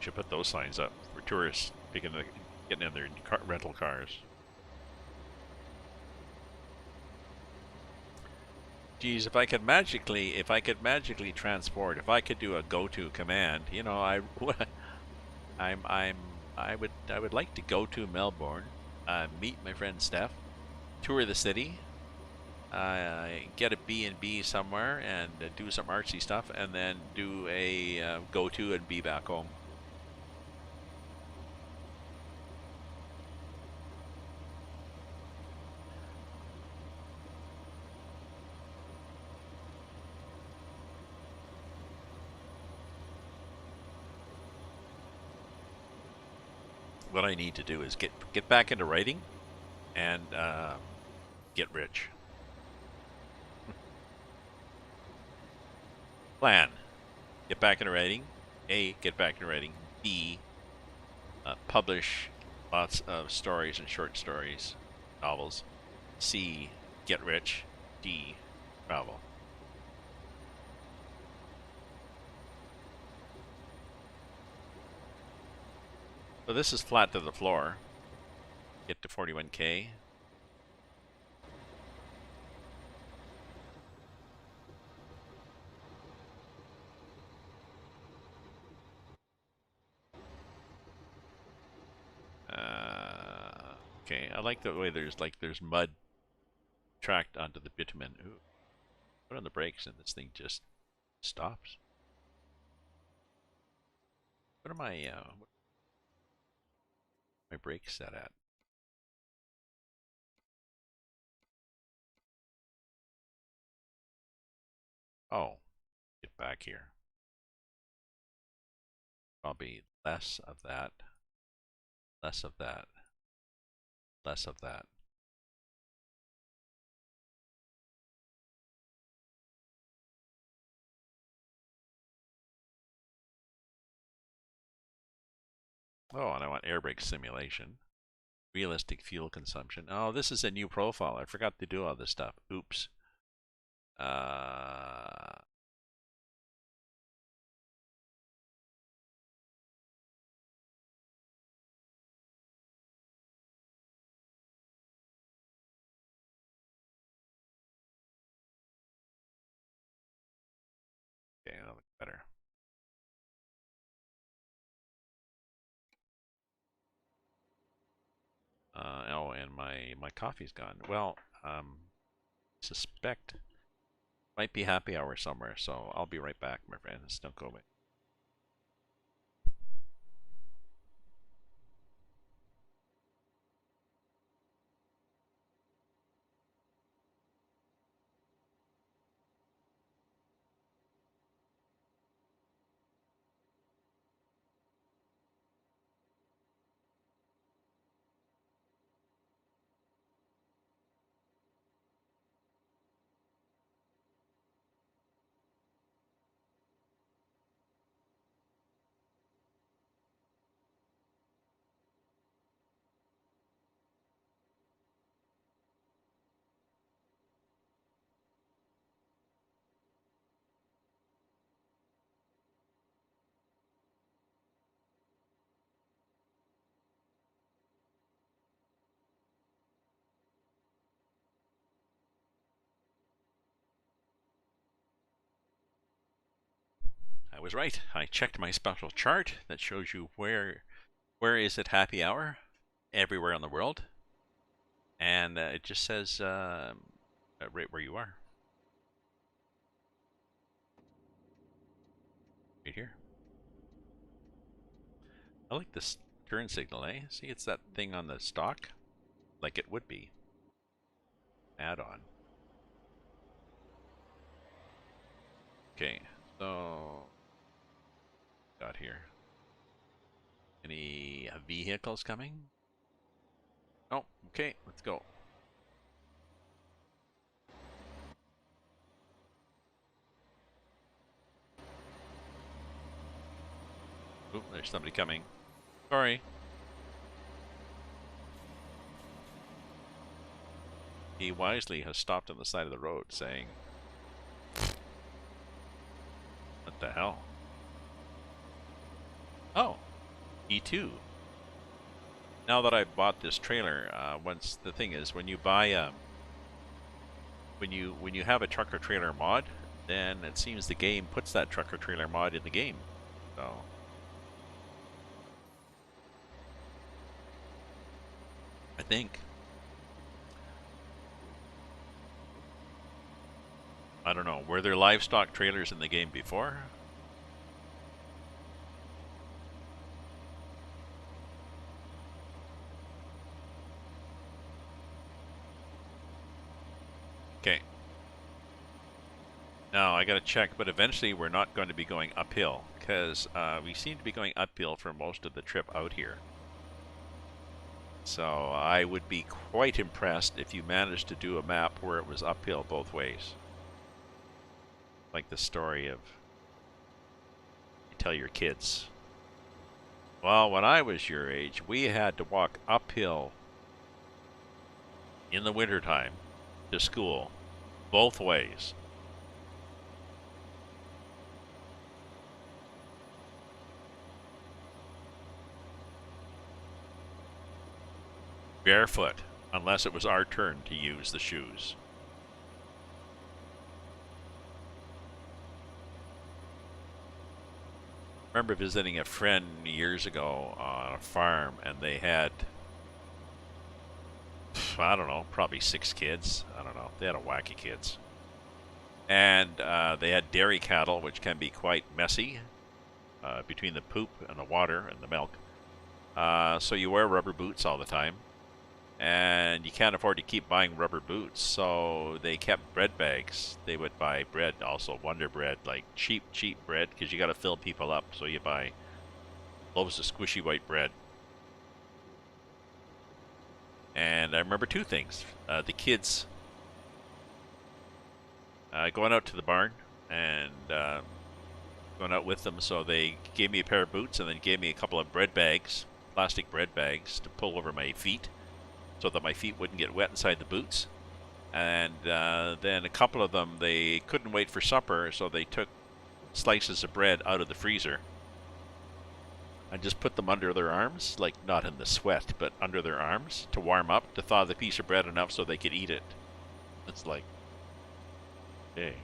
Should put those signs up for tourists getting in their rental cars. Geez, if I could magically transport, if I could do a go-to command, I would like to go to Melbourne, meet my friend Steph, tour the city, get a B&B somewhere, and do some artsy stuff, and then do a go-to and be back home. What I need to do is get back into writing and get rich. Plan. Get back into writing. A. Get back into writing. B. Publish lots of stories and short stories, novels. C. Get rich. D. Travel. So this is flat to the floor. Get to 41K. Okay, I like the way there's mud tracked onto the bitumen. Ooh, put on the brakes and this thing just stops. What are my brakes set at? Oh, get back here. Probably less of that, less of that, less of that. Oh, and I want air brake simulation. Realistic fuel consumption. Oh, this is a new profile. I forgot to do all this stuff. Oops. Uh, okay, that'll look better. Oh, and my coffee's gone. Well, suspect might be happy hour somewhere, so I'll be right back, my friends. Don't go away. I was right. I checked my special chart that shows you where is it happy hour everywhere in the world, and it just says right where you are, right here. I like this turn signal, eh? See, it's that thing on the stock, like it would be. Add-on. Okay, so got here. Any vehicles coming? Oh, okay, let's go. Oop, there's somebody coming. Sorry. He wisely has stopped on the side of the road saying, what the hell? Oh, E2. Now that I bought this trailer, once the thing is, when you buy when you have a trucker trailer mod, then it seems the game puts that trucker trailer mod in the game. So I think, I don't know, were there livestock trailers in the game before? Okay. Now I gotta check, but eventually we're not going to be going uphill because we seem to be going uphill for most of the trip out here. So I would be quite impressed if you managed to do a map where it was uphill both ways. Like the story of, you tell your kids, well, when I was your age, we had to walk uphill in the wintertime to school, both ways. barefoot unless it was our turn to use the shoes. I remember visiting a friend years ago on a farm, and they had, I don't know, probably 6 kids. I don't know. They had a whack of kids. And they had dairy cattle, which can be quite messy between the poop and the water and the milk. So you wear rubber boots all the time. And you can't afford to keep buying rubber boots, so they kept bread bags. They would buy bread, also Wonder Bread, like cheap bread, because you got to fill people up. So you buy loaves of squishy white bread. And I remember 2 things: the kids going out to the barn and going out with them. So they gave me a pair of boots and then gave me a couple of bread bags, plastic bread bags, to pull over my feet, so that my feet wouldn't get wet inside the boots. And then a couple of them, they couldn't wait for supper, so they took slices of bread out of the freezer and just put them under their arms, like not in the sweat, but under their arms to warm up, to thaw the piece of bread enough so they could eat it. It's like, hey.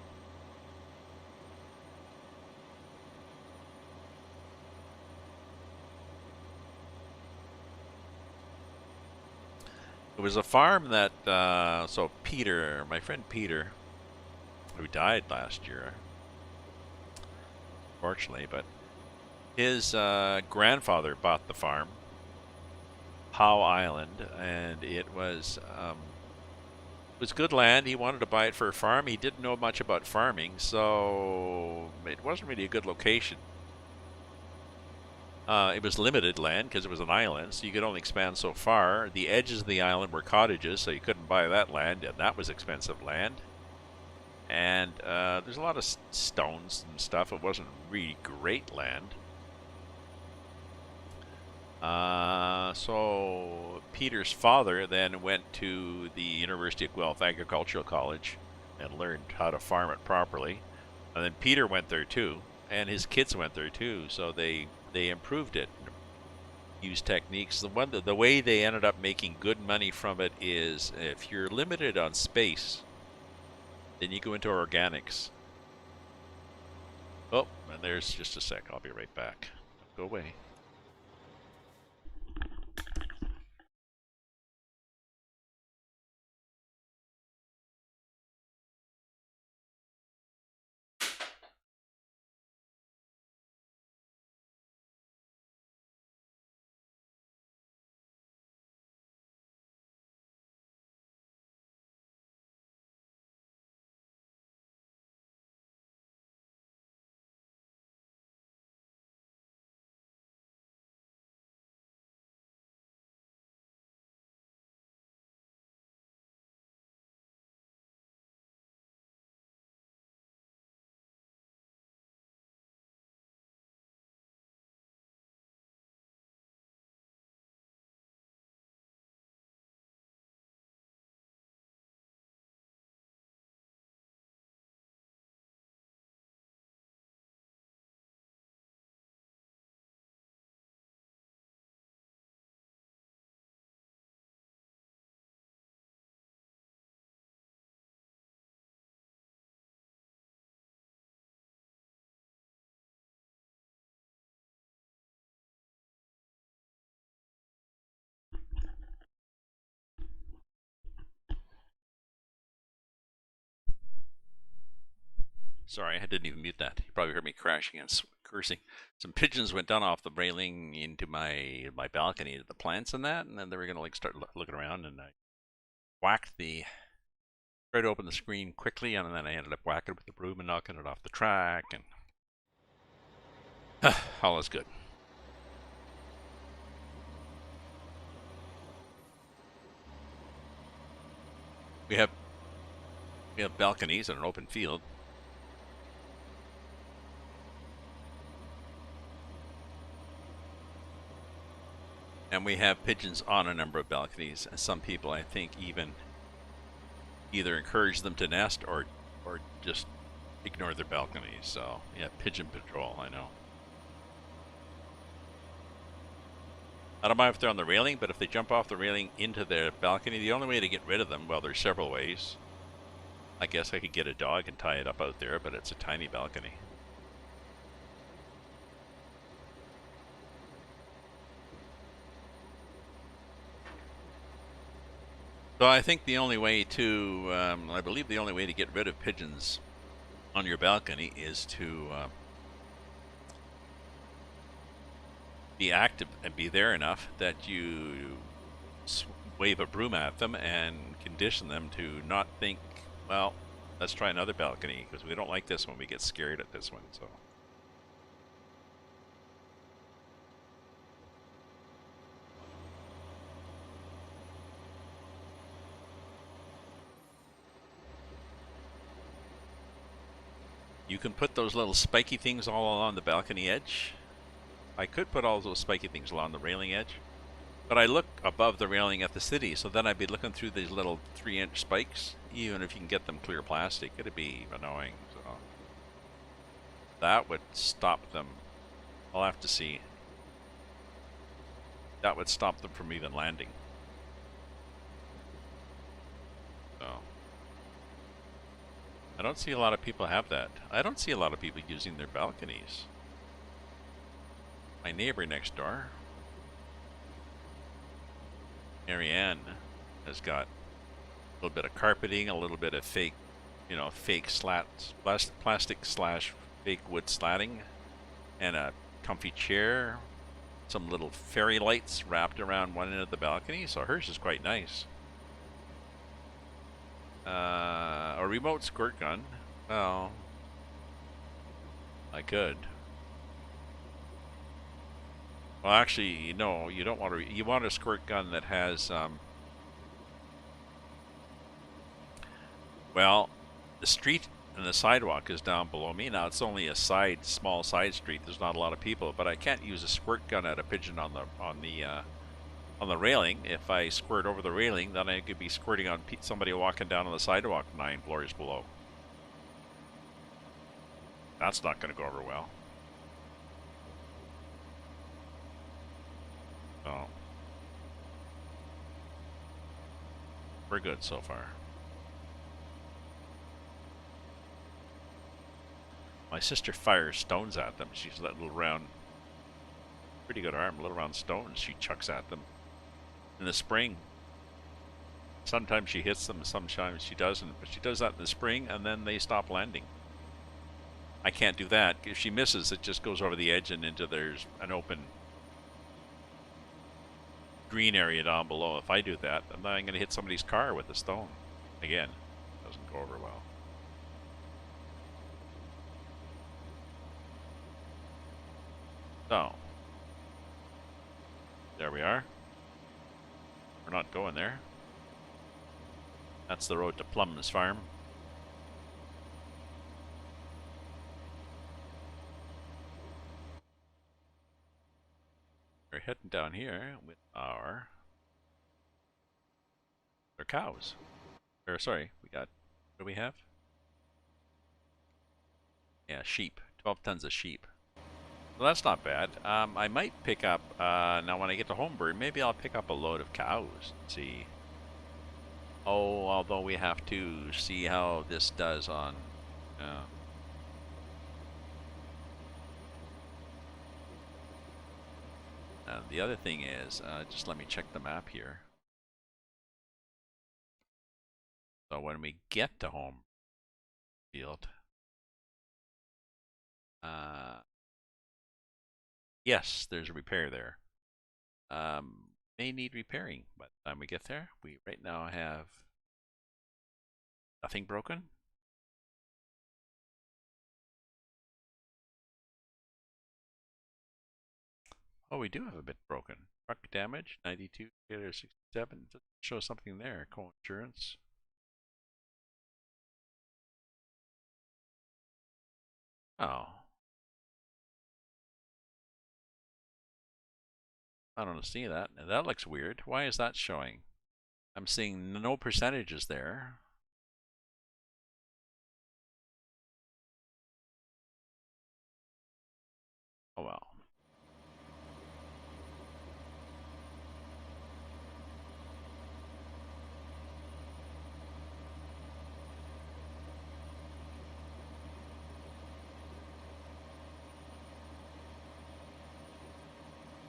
It was a farm that, so Peter, my friend Peter, who died last year, fortunately, but his grandfather bought the farm, Howe Island, and it was good land. He wanted to buy it for a farm. He didn't know much about farming, so it wasn't really a good location. It was limited land because it was an island, so you could only expand so far. The edges of the island were cottages, so you couldn't buy that land, and that was expensive land. And there's a lot of stones and stuff. It wasn't really great land. So Peter's father then went to the University of Guelph Agricultural College and learned how to farm it properly. And then Peter went there too, and his kids went there too. So they improved it, used techniques. The way they ended up making good money from it is, if you're limited on space, then you go into organics. Oh, and there's just a sec. I'll be right back. Don't go away. Sorry, I didn't even mute that. You probably heard me crashing and cursing. Some pigeons went down off the railing into my balcony to the plants and that, and then they were gonna like start looking around, and I tried to open the screen quickly, and then I ended up whacking it with the broom and knocking it off the track, and all is good. We have balconies and an open field. And we have pigeons on a number of balconies, and some people, I think, even either encourage them to nest or just ignore their balconies. So, yeah, pigeon patrol, I know. I don't mind if they're on the railing, but if they jump off the railing into their balcony, the only way to get rid of them, well, there's several ways. I guess I could get a dog and tie it up out there, but it's a tiny balcony. So I think the only way to, I believe the only way to get rid of pigeons on your balcony is to be active and be there enough that you wave a broom at them and condition them to not think, well, let's try another balcony because we don't like this one. We get scared at this one. So. You can put those little spiky things all along the balcony edge. I could put all those spiky things along the railing edge, but I look above the railing at the city, so then I'd be looking through these little 3-inch spikes. Even if you can get them clear plastic, it'd be annoying. So that would stop them. I'll have to see. That would stop them from even landing. So I don't see a lot of people have that. I don't see a lot of people using their balconies. My neighbor next door, Marianne, has got a little bit of carpeting, a little bit of fake, fake slats, plastic slash fake wood slatting, and a comfy chair, some little fairy lights wrapped around one end of the balcony, so hers is quite nice. A remote squirt gun. Well, I could. Well, actually, no, you don't want to. You want a squirt gun that has, well, the street and the sidewalk is down below me. Now, it's only a small side street. There's not a lot of people, but I can't use a squirt gun at a pigeon on the railing. If I squirt over the railing, then I could be squirting on somebody walking down on the sidewalk 9 floors below. That's not going to go over well. So we're good so far. My sister fires stones at them. She's that little round, pretty good arm, little round stones she chucks at them. In the spring, sometimes she hits them, sometimes she doesn't, but she does that in the spring and then they stop landing. I can't do that. If she misses, it just goes over the edge and into there's an open green area down below. If I do that, then I'm going to hit somebody's car with a stone. Again, doesn't go over well. So, there we are. We're not going there. That's the road to Plum's farm. We're heading down here with our cows. Or sorry, we got, what do we have? Yeah, sheep. 12 tons of sheep. Well, that's not bad. I might pick up, now when I get to Homebury, maybe I'll pick up a load of cows and see. Oh, although we have to see how this does on, the other thing is, just let me check the map here. So when we get to home field, yes, there's a repair there. May need repairing by the time we get there. We right now have nothing broken. Oh, we do have a bit broken. Truck damage, 92, 67. Doesn't show something there. Co-insurance. Oh. I don't see that. That looks weird. Why is that showing? I'm seeing no percentages there. Oh well.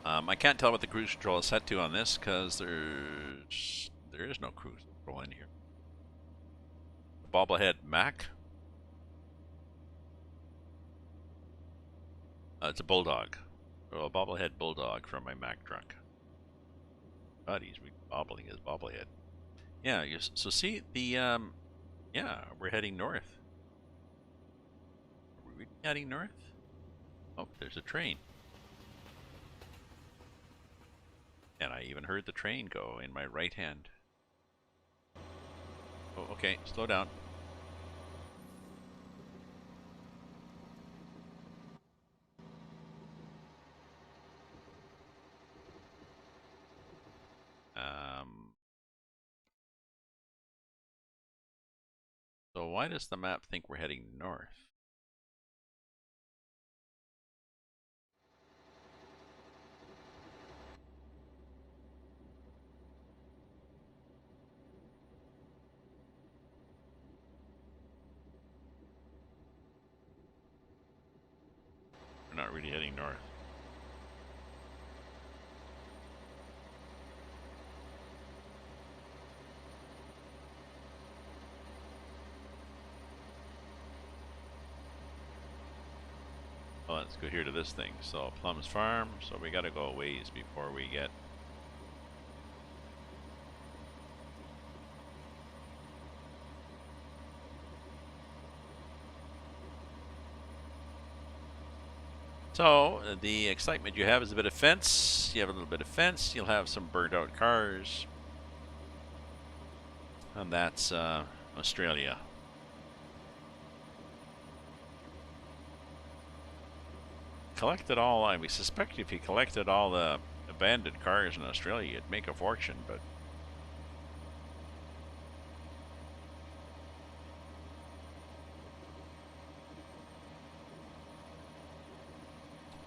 I can't tell what the cruise control is set to on this because there is no cruise control in here. Bobblehead Mac. It's a bulldog. Well, a bobblehead bulldog from my Mac truck. God, he's bobbling his bobblehead. Yeah, so see the yeah, we're heading north. Are we heading north? Oh, there's a train. And I even heard the train go in my right hand. Oh, okay, slow down. So why does the map think we're heading north? We're not really heading north. Well, let's go here to this thing. So Plum's Farm. So we got to go a ways before we get. So the excitement you have is a bit of fence. You have a little bit of fence. You'll have some burnt out cars, and that's Australia. Collected all. I suspect if you collected all the abandoned cars in Australia, you'd make a fortune. But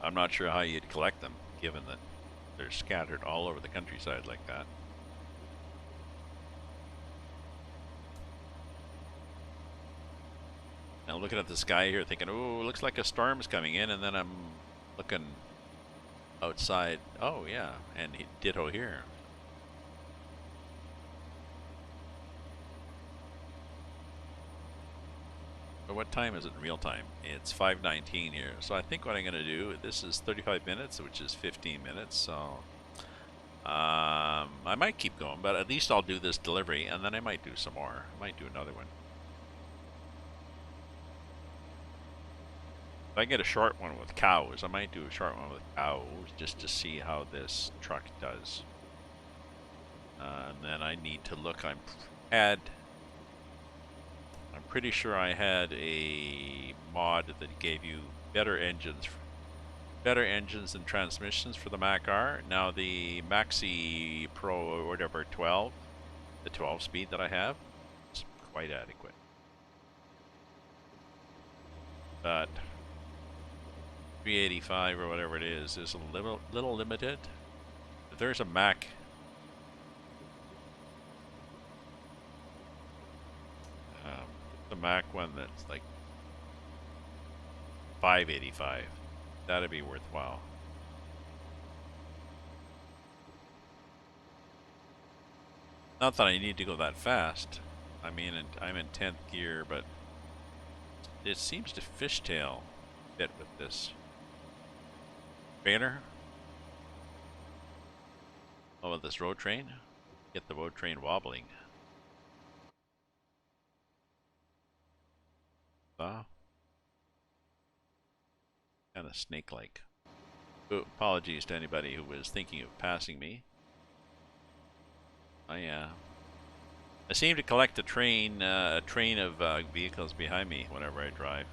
I'm not sure how you'd collect them, given that they're scattered all over the countryside like that. Now looking at the sky here, thinking, "Oh, looks like a storm's coming in," and then I'm looking outside. Oh yeah, and ditto here. So what time is it in real time? It's 5:19 here. So I think what I'm going to do, this is 35 minutes, which is 15 minutes. So I might keep going, but at least I'll do this delivery, and then I might do some more. I might do another one. If I get a short one with cows, I might do a short one with cows just to see how this truck does. And then I need to look. I'm pretty sure I had a mod that gave you better engines and transmissions for the Mac R. Now the Maxi Pro or whatever 12, the 12 speed that I have, is quite adequate. But 385 or whatever it is a little limited. If there's a Mac the Mac one that's like 585, that'd be worthwhile. Not that I need to go that fast. I mean, I'm in 10th gear, but it seems to fishtail a bit with this trailer. Oh, with this road train? Get the road train wobbling. Kind of snake-like. Apologies to anybody who was thinking of passing me. I seem to collect a train of vehicles behind me whenever I drive.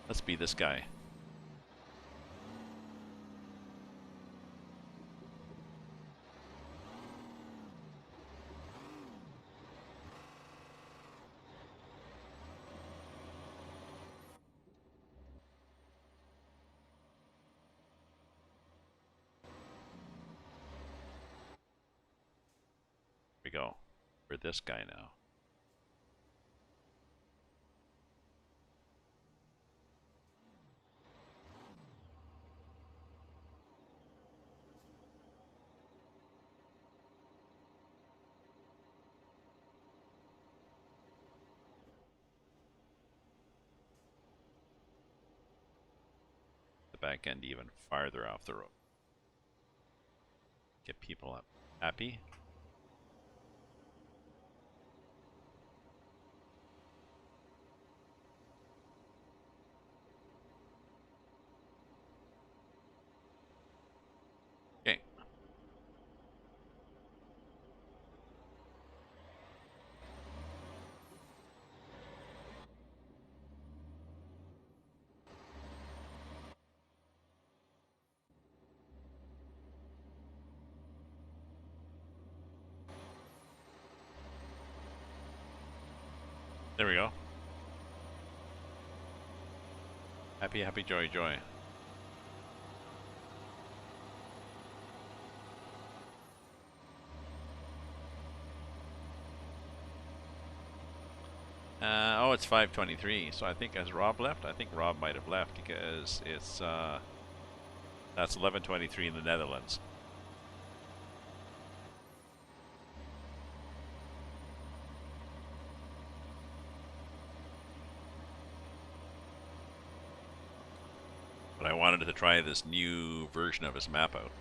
Let's be this guy. Here we go. We're this guy now. back end even farther off the road. Get people up happy. Okay. There we go. Happy, happy, joy, joy. Oh, it's 5:23. So I think has Rob left? I think Rob might have left because it's that's 11:23 in the Netherlands. But I wanted to try this new version of his map out.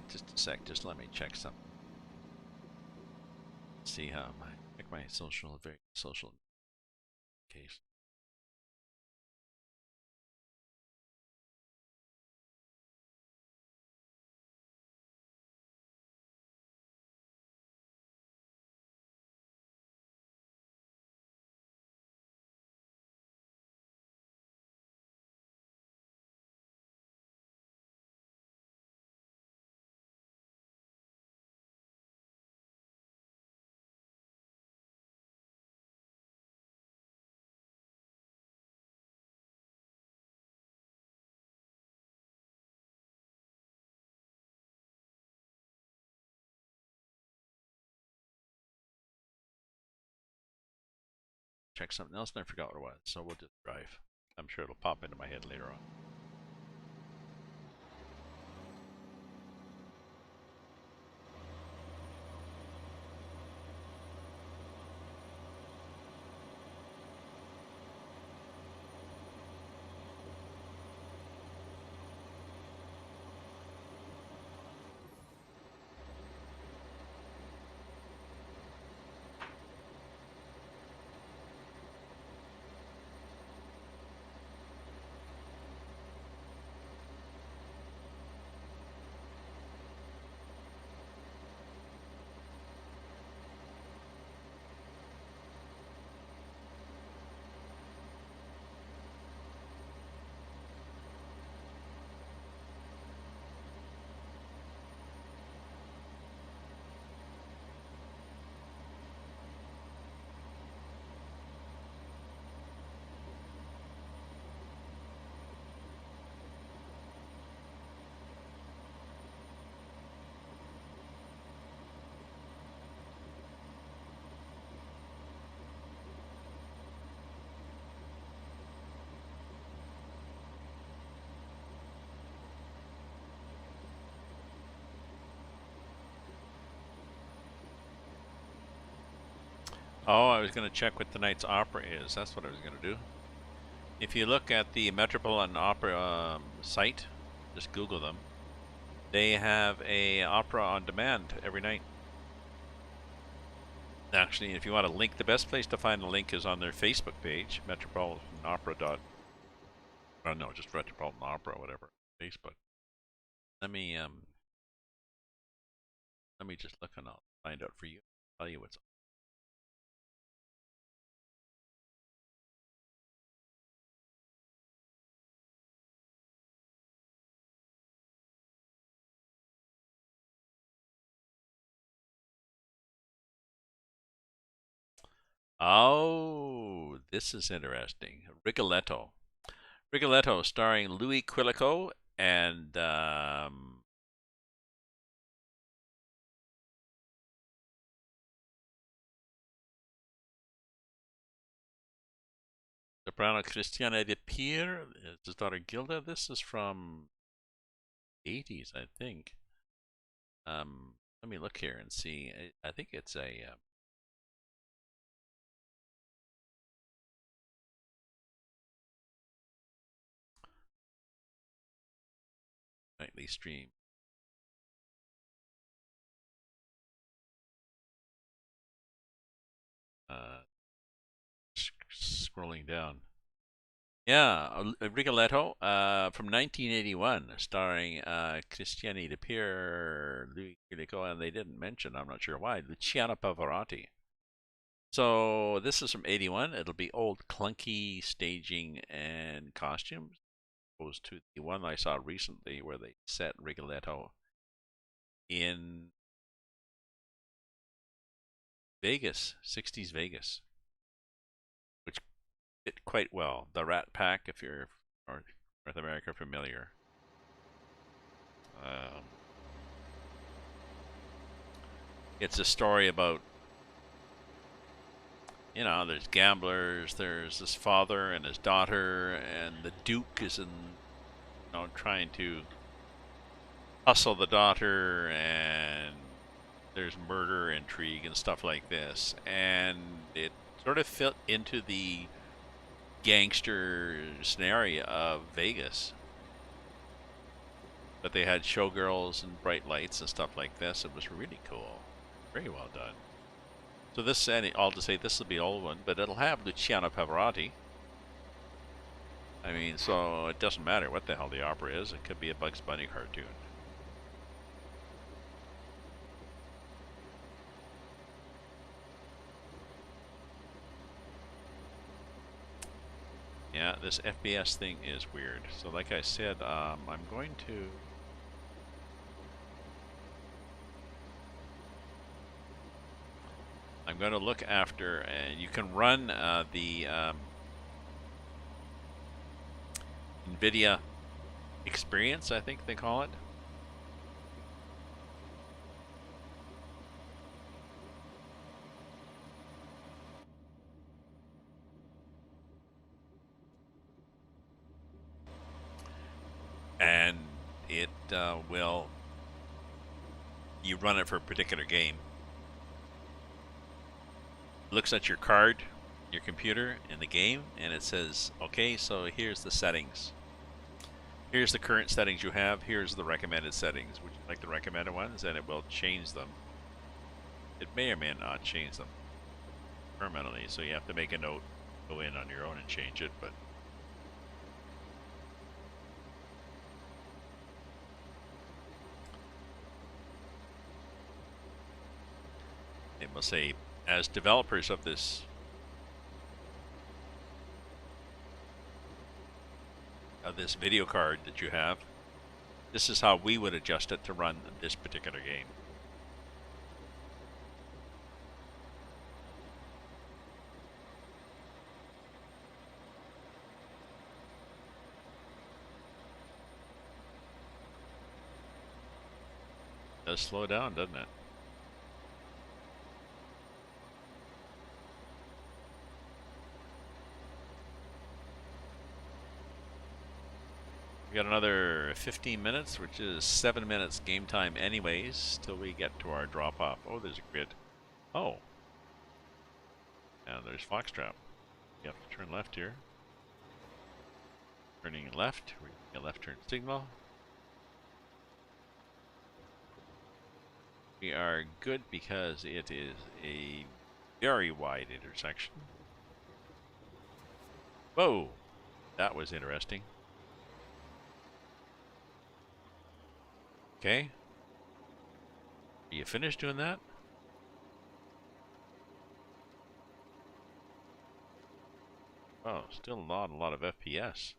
Just a sec. Just let me check something. See how check my social case. Check something else and I forgot what it was. So we'll just drive. I'm sure it'll pop into my head later on. Oh, I was going to check what tonight's opera is. That's what I was going to do. If you look at the Metropolitan Opera site, just Google them. They have a opera on demand every night. Actually, if you want a link, the best place to find a link is on their Facebook page, Metropolitan Opera. No, just Metropolitan Opera, whatever. Facebook. Let me just look and I'll find out for you. Tell you what's. Oh, this is interesting. Rigoletto. Rigoletto, starring Louis Quilico and soprano Cristiana de Pier, his daughter Gilda. This is from 80s, I think. Let me look here and see. I think it's a nightly stream. Uh, Scrolling down. Yeah, Rigoletto from 1981, starring Cristiani de Pier, Louis Quilico, and they didn't mention, I'm not sure why, Luciano Pavarotti. So this is from 81. It'll be old, clunky staging and costumes, opposed to the one I saw recently where they set Rigoletto in Vegas, 60s Vegas, which fit quite well. The Rat Pack, if you're North America familiar. Um, it's a story about, there's gamblers, there's this father and his daughter, and the Duke is trying to hustle the daughter, and there's murder intrigue and stuff like this. And it sort of fit into the gangster scenario of Vegas. But they had showgirls and bright lights and stuff like this. It was really cool. Very well done. So this, all to say, this will be an old one, but it'll have Luciano Pavarotti. I mean, so it doesn't matter what the hell the opera is. It could be a Bugs Bunny cartoon. Yeah, this FPS thing is weird. So like I said, I'm going to... look after, and you can run the NVIDIA experience, I think they call it. And it will, you run it for a particular game. Looks at your card, your computer, in the game, and it says, okay, so here's the settings. Here's the current settings you have. Here's the recommended settings. Would you like the recommended ones? And it will change them. It may or may not change them permanently, so you have to make a note, go in on your own and change it, but it will say, as developers of this video card that you have, this is how we would adjust it to run this particular game. It does slow down, doesn't it? We got another 15 minutes, which is 7 minutes game time anyways, till we get to our drop off. Oh, there's a grid. Oh. And there's Foxtrap. You have to turn left here. Turning left, we're getting a left turn signal. We are good because it is a very wide intersection. Whoa, that was interesting. Okay. Are you finished doing that? Oh, still not a lot of FPS.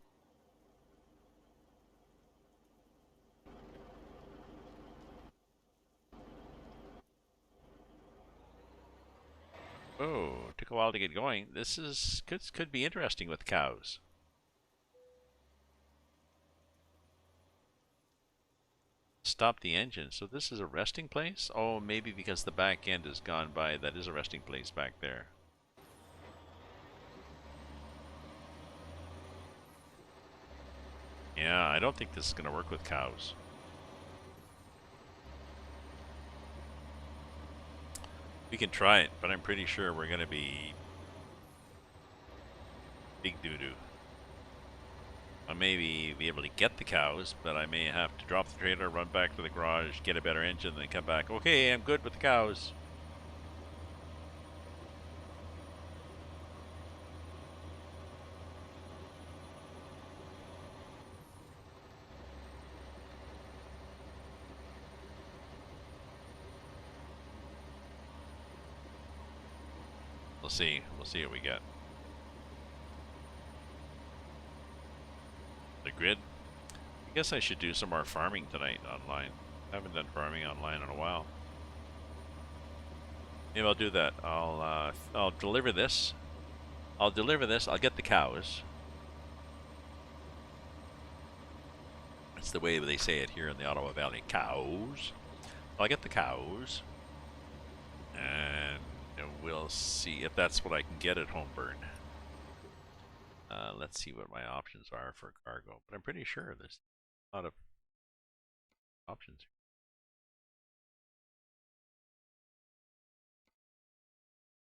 Oh, took a while to get going. This is could be interesting with cows. Stop the engine. So this is a resting place? Oh, maybe because the back end has gone by. That is a resting place back there. Yeah, I don't think this is going to work with cows. We can try it, but I'm pretty sure we're going to be big doo-doo. I may be able to get the cows, but I may have to drop the trailer, run back to the garage, get a better engine, then come back. Okay, I'm good with the cows. We'll see. We'll see what we get. The grid. I guess I should do some more farming tonight online. I haven't done farming online in a while. Maybe I'll do that. I'll deliver this. I'll get the cows. That's the way they say it here in the Ottawa Valley. Cows. I'll get the cows. And we'll see if that's what I can get at Homeburn. Let's see what my options are for cargo. But I'm pretty sure there's a lot of options.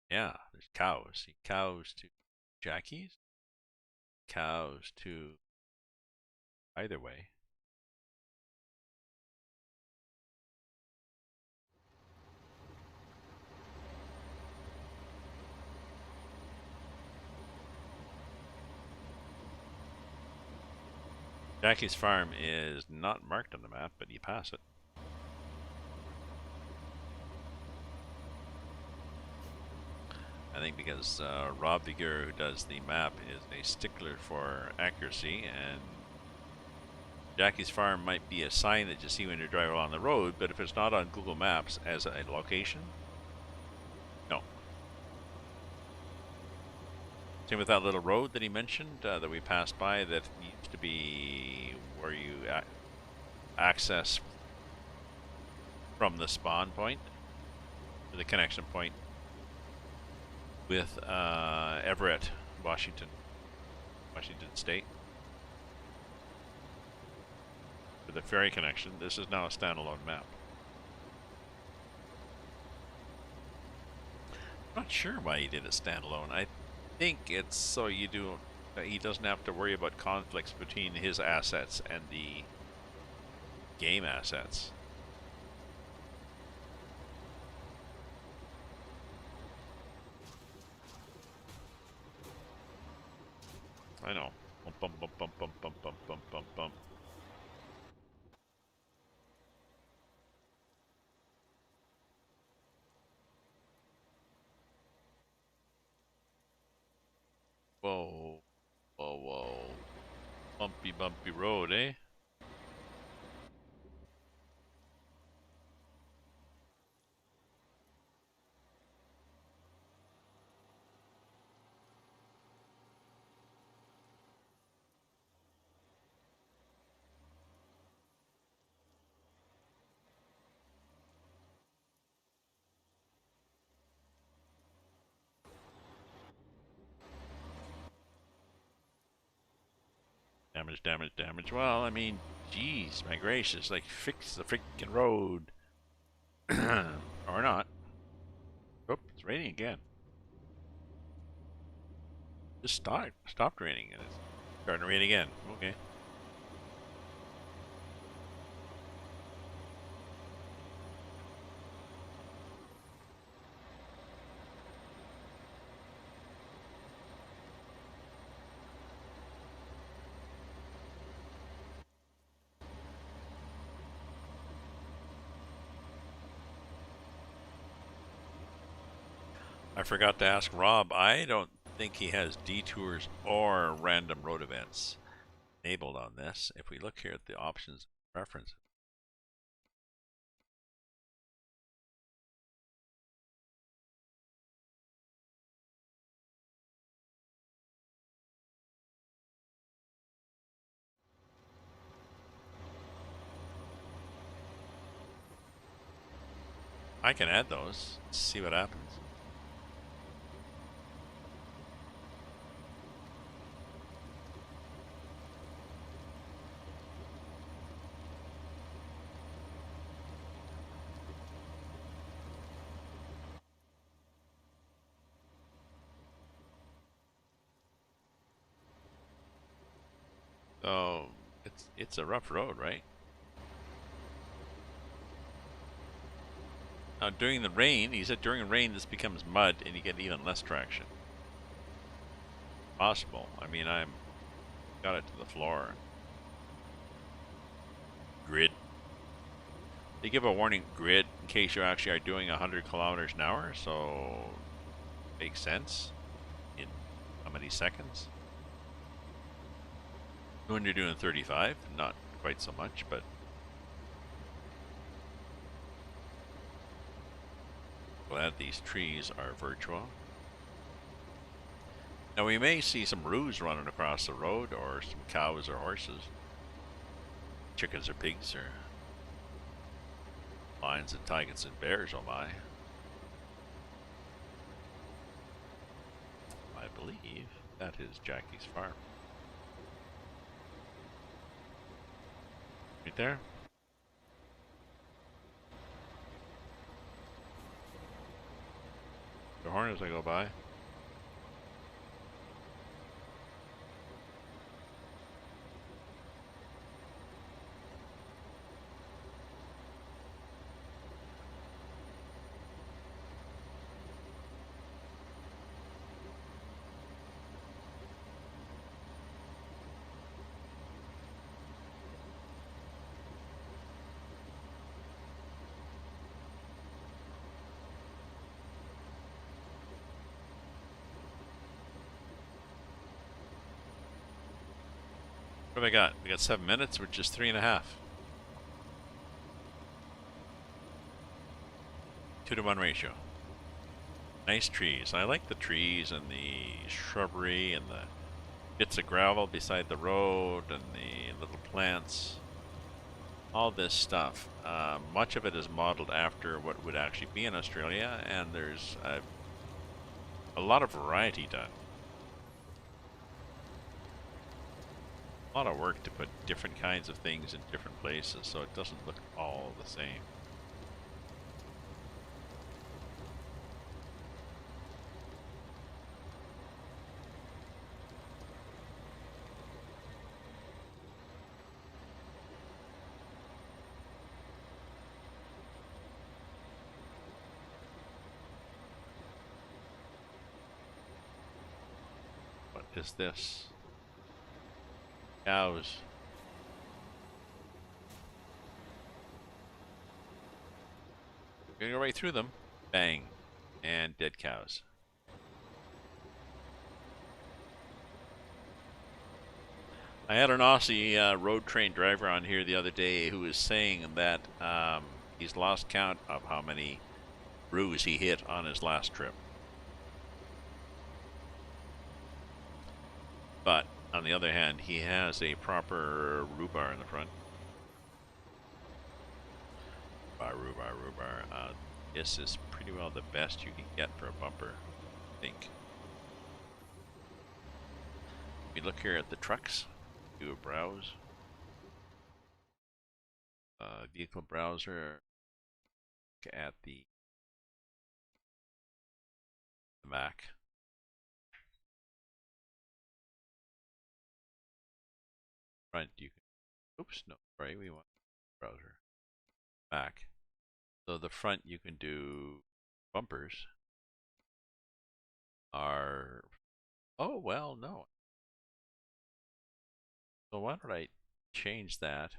Yeah, there's cows. See, cows to Jackie's. Cows to either way. Jackie's farm is not marked on the map, but you pass it. I think because Rob Vigeur, who does the map, is a stickler for accuracy, and Jackie's farm might be a sign that you see when you drive along the road, but if it's not on Google Maps as a location, no. Same with that little road that he mentioned that we passed by that used to be where you access from the spawn point to the connection point with Everett, Washington State. For the ferry connection, this is now a standalone map. I'm not sure why he did it standalone. I think it's so he doesn't have to worry about conflicts between his assets and the game assets. I know. Bump, bump, bump, bump, bump, bump, bump, bump, bump. Whoa. Whoa, whoa. Bumpy, bumpy road, eh? Damage, damage, damage. Well, I mean, geez, my gracious, like, fix the freaking road. Or not. Oop, it's raining again. Just stopped raining and it's starting to rain again. Okay. I forgot to ask Rob. I don't think he has detours or random road events enabled on this. If we look here at the options preference, I can add those. See what happens. So it's a rough road, right? Now during the rain, he said during rain this becomes mud and you get even less traction. Possible. I mean, I'm got it to the floor. Grid. They give a warning grid in case you actually are doing 100 kilometers an hour, so makes sense. In how many seconds? When you're doing 35, not quite so much, but glad these trees are virtual. Now we may see some roos running across the road, or some cows or horses. Chickens or pigs, or lions and tigers and bears, oh my. I believe that is Jackie's farm. Right there. The horn as I go by. What have I got? We got 7 minutes, which is 3.5. 2-to-1 ratio. Nice trees. I like the trees and the shrubbery and the bits of gravel beside the road and the little plants. All this stuff. Much of it is modeled after what would actually be in Australia, and there's a lot of variety done. A lot of work to put different kinds of things in different places so it doesn't look all the same. What is this? Cows. We're gonna go right through them. Bang. And dead cows. I had an Aussie road train driver on here the other day who was saying that he's lost count of how many roos he hit on his last trip. But on the other hand, he has a proper rhubarb in the front. Rhubarb. This is pretty well the best you can get for a bumper, I think. We look here at the trucks. Do a browse. Vehicle browser. Look at the Mac. Front, you can. Oops, no, sorry, we want browser. Back. So the front, you can do bumpers. Are. Oh, well, no. So why don't I change that?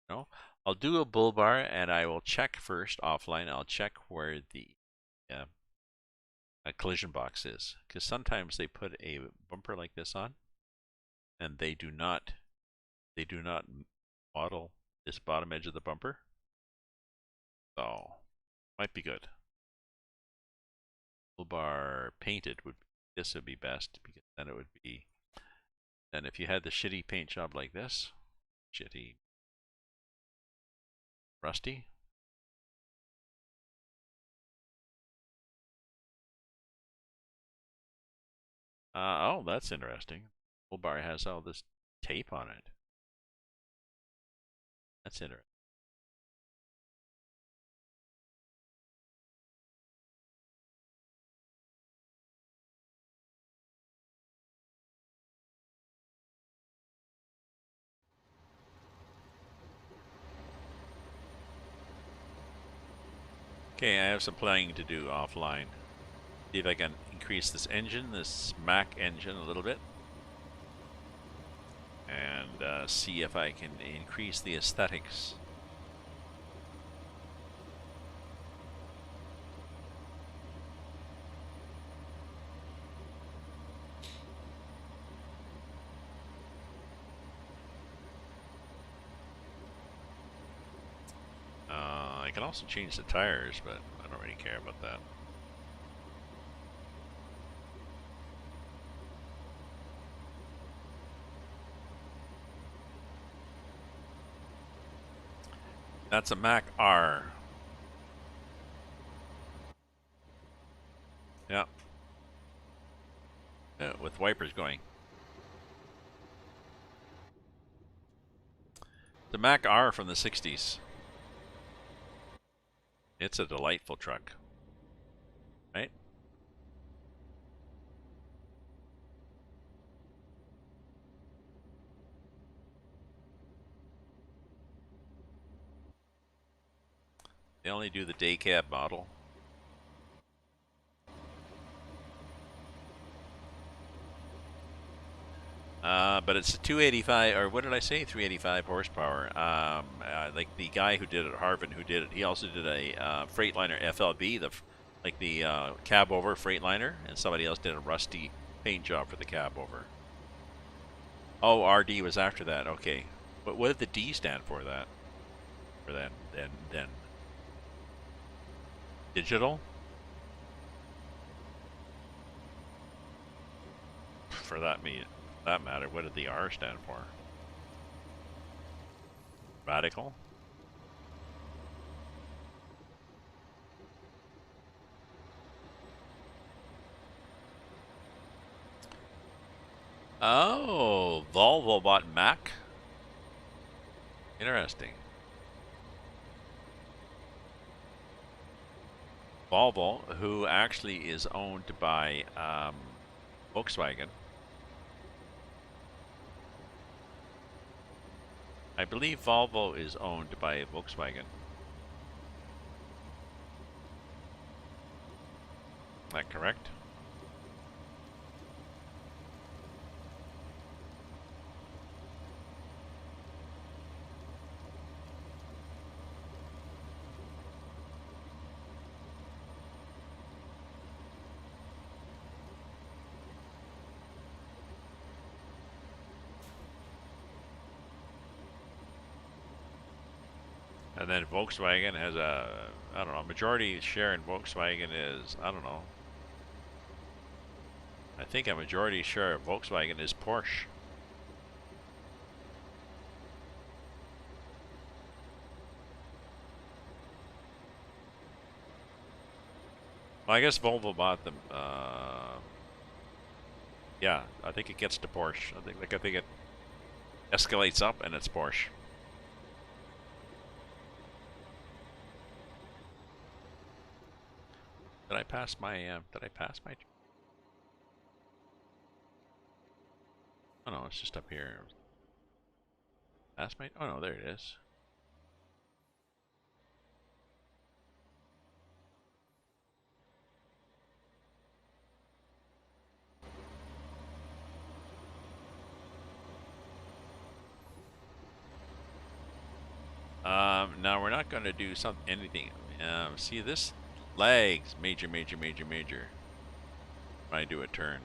No, I'll do a bull bar and I will check first offline. I'll check where the collision box is, because sometimes they put a bumper like this on and they do not model this bottom edge of the bumper, so might be good. Bull bar painted would be best, because then it would be. And if you had the shitty paint job like this, shitty rusty. Oh, that's interesting. Bull bar has all this tape on it. That's interesting. Okay, I have some planning to do offline. See if I can increase this engine, this Mac engine, a little bit. And see if I can increase the aesthetics. I can also change the tires, but I don't really care about that. That's a Mac R. Yeah. With wipers going. The Mac R from the 60s. It's a delightful truck. Right? They only do the day cab model. But it's a 285, or what did I say? 385 horsepower. Like the guy who did it, Harvin, who did it, he also did a Freightliner FLB, like the cab over Freightliner, and somebody else did a rusty paint job for the cab over. Oh, RD was after that. Okay, but what did the D stand for? That for then digital. For that matter, what did the R stand for? Radical. Oh, Volvo bought Mac. Interesting. Volvo, who actually is owned by Volkswagen. I believe Volvo is owned by Volkswagen. Is that correct? And then Volkswagen has I don't know, majority share in Volkswagen is, I don't know. I think a majority share of Volkswagen is Porsche. Well, I guess Volvo bought them. Yeah, I think it gets to Porsche. I think it escalates up and it's Porsche. Did I pass my? Did I pass my? Oh no, it's just up here. Past my. Oh no, there it is. Now we're not going to do anything. See this lags major, major, major, major when I do a turn.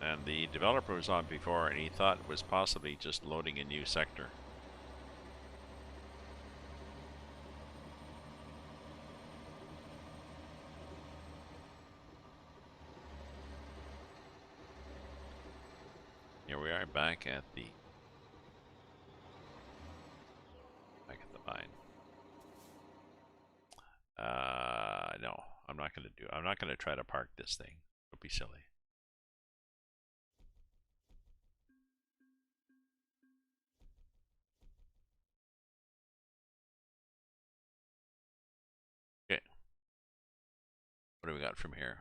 And the developer was on before, and he thought it was possibly just loading a new sector. Here we are back at the mine. No, I'm not going to do. I'm not going to try to park this thing. It'll be silly. Okay. What do we got from here?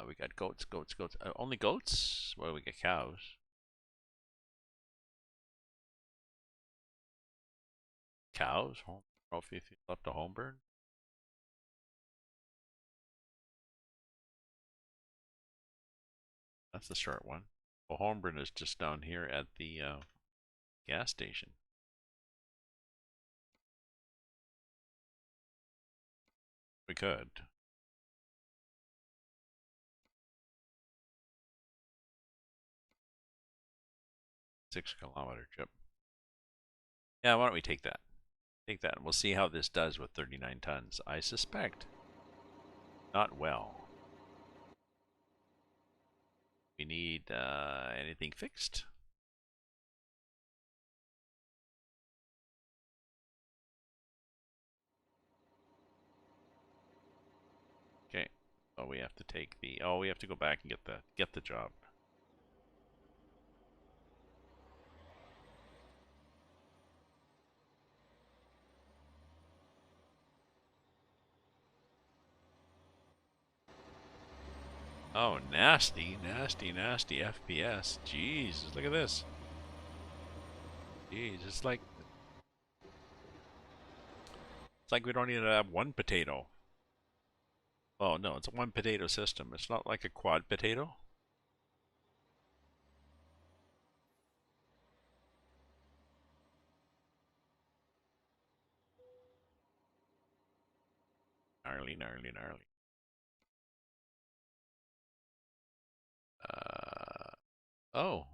We got goats, goats, goats. Only goats? Well, we got cows. Cows? Home. If you left a home burn? That's the short one. Well, Homeburn is just down here at the gas station. We could. $6-kilometer trip. Yeah, why don't we take that? Take that, and we'll see how this does with 39 tons. I suspect not well. We need anything fixed? Okay. Oh, we have to take the. Oh, we have to go back and get the job. Oh, nasty, nasty, nasty FPS. Jeez, look at this. Jeez, it's like we don't even have one potato. Oh no, it's a one potato system. It's not like a quad potato. Gnarly, gnarly, gnarly. Oh.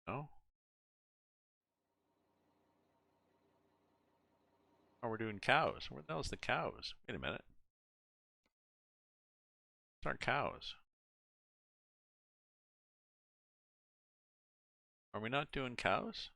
No? Oh, we're doing cows. Where the hell's the cows? Wait a minute. These aren't cows. Are we not doing cows?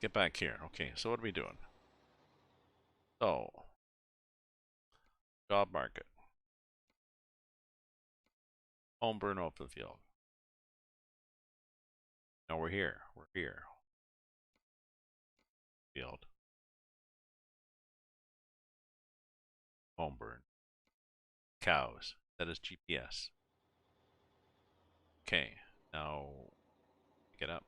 Get back here. Okay, so what are we doing? Oh. Job market. Home burn open field. No, we're here. We're here. Field. Home burn. Cows. That is GPS. Okay. Now get up.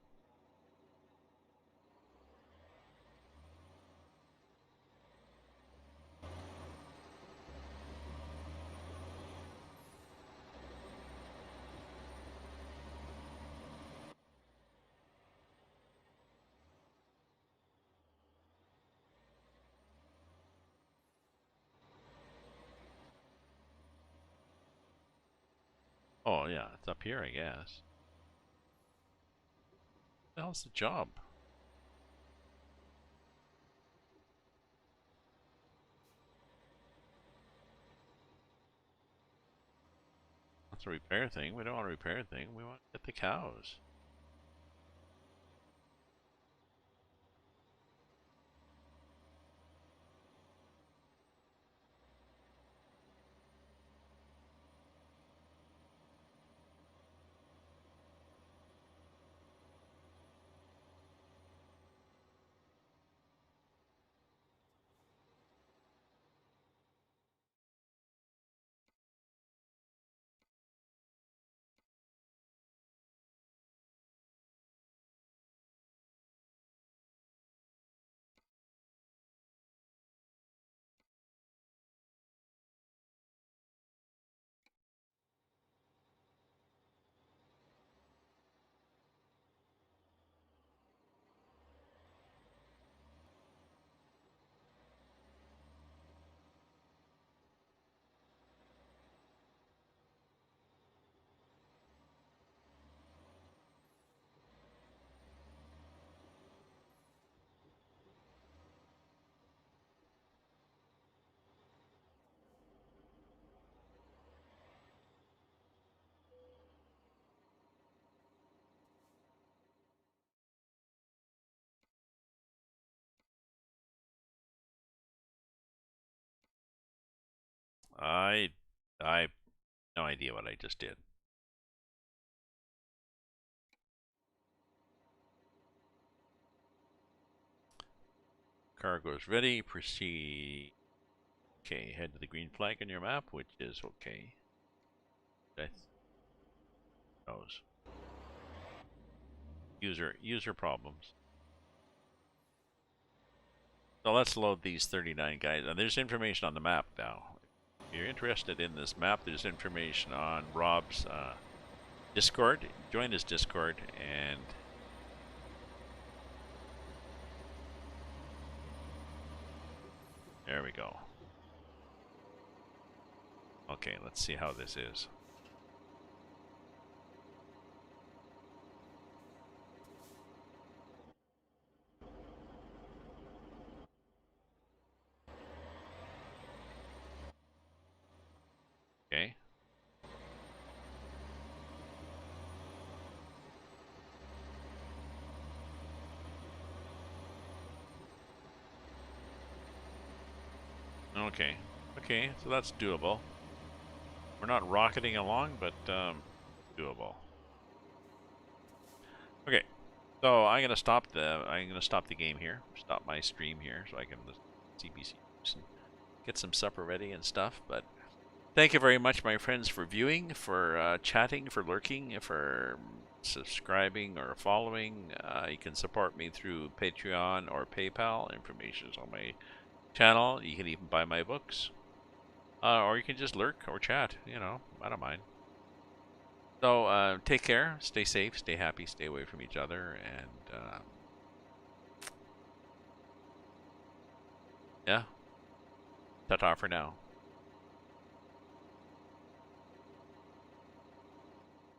Oh yeah, it's up here, I guess. What the hell's the job? That's a repair thing. We don't want a repair thing. We want to get the cows. I have no idea what I just did. Cargo's ready. Proceed. Okay, head to the green flag on your map, which is okay. That knows. User problems. So let's load these 39 guys. And there's information on the map now. If you're interested in this map, there's information on Rob's Discord. Join his Discord and there we go. Okay, let's see how this is. Okay. Okay. Okay, so that's doable. We're not rocketing along, but doable. Okay. So I'm gonna stop the game here. Stop my stream here so I can CBC and get some supper ready and stuff. But thank you very much, my friends, for viewing, for chatting, for lurking, for subscribing or following. You can support me through Patreon or PayPal. Information is on my channel. You can even buy my books. Or you can just lurk or chat. You know, I don't mind. So take care, stay safe, stay happy, stay away from each other, and yeah, ta-ta for now.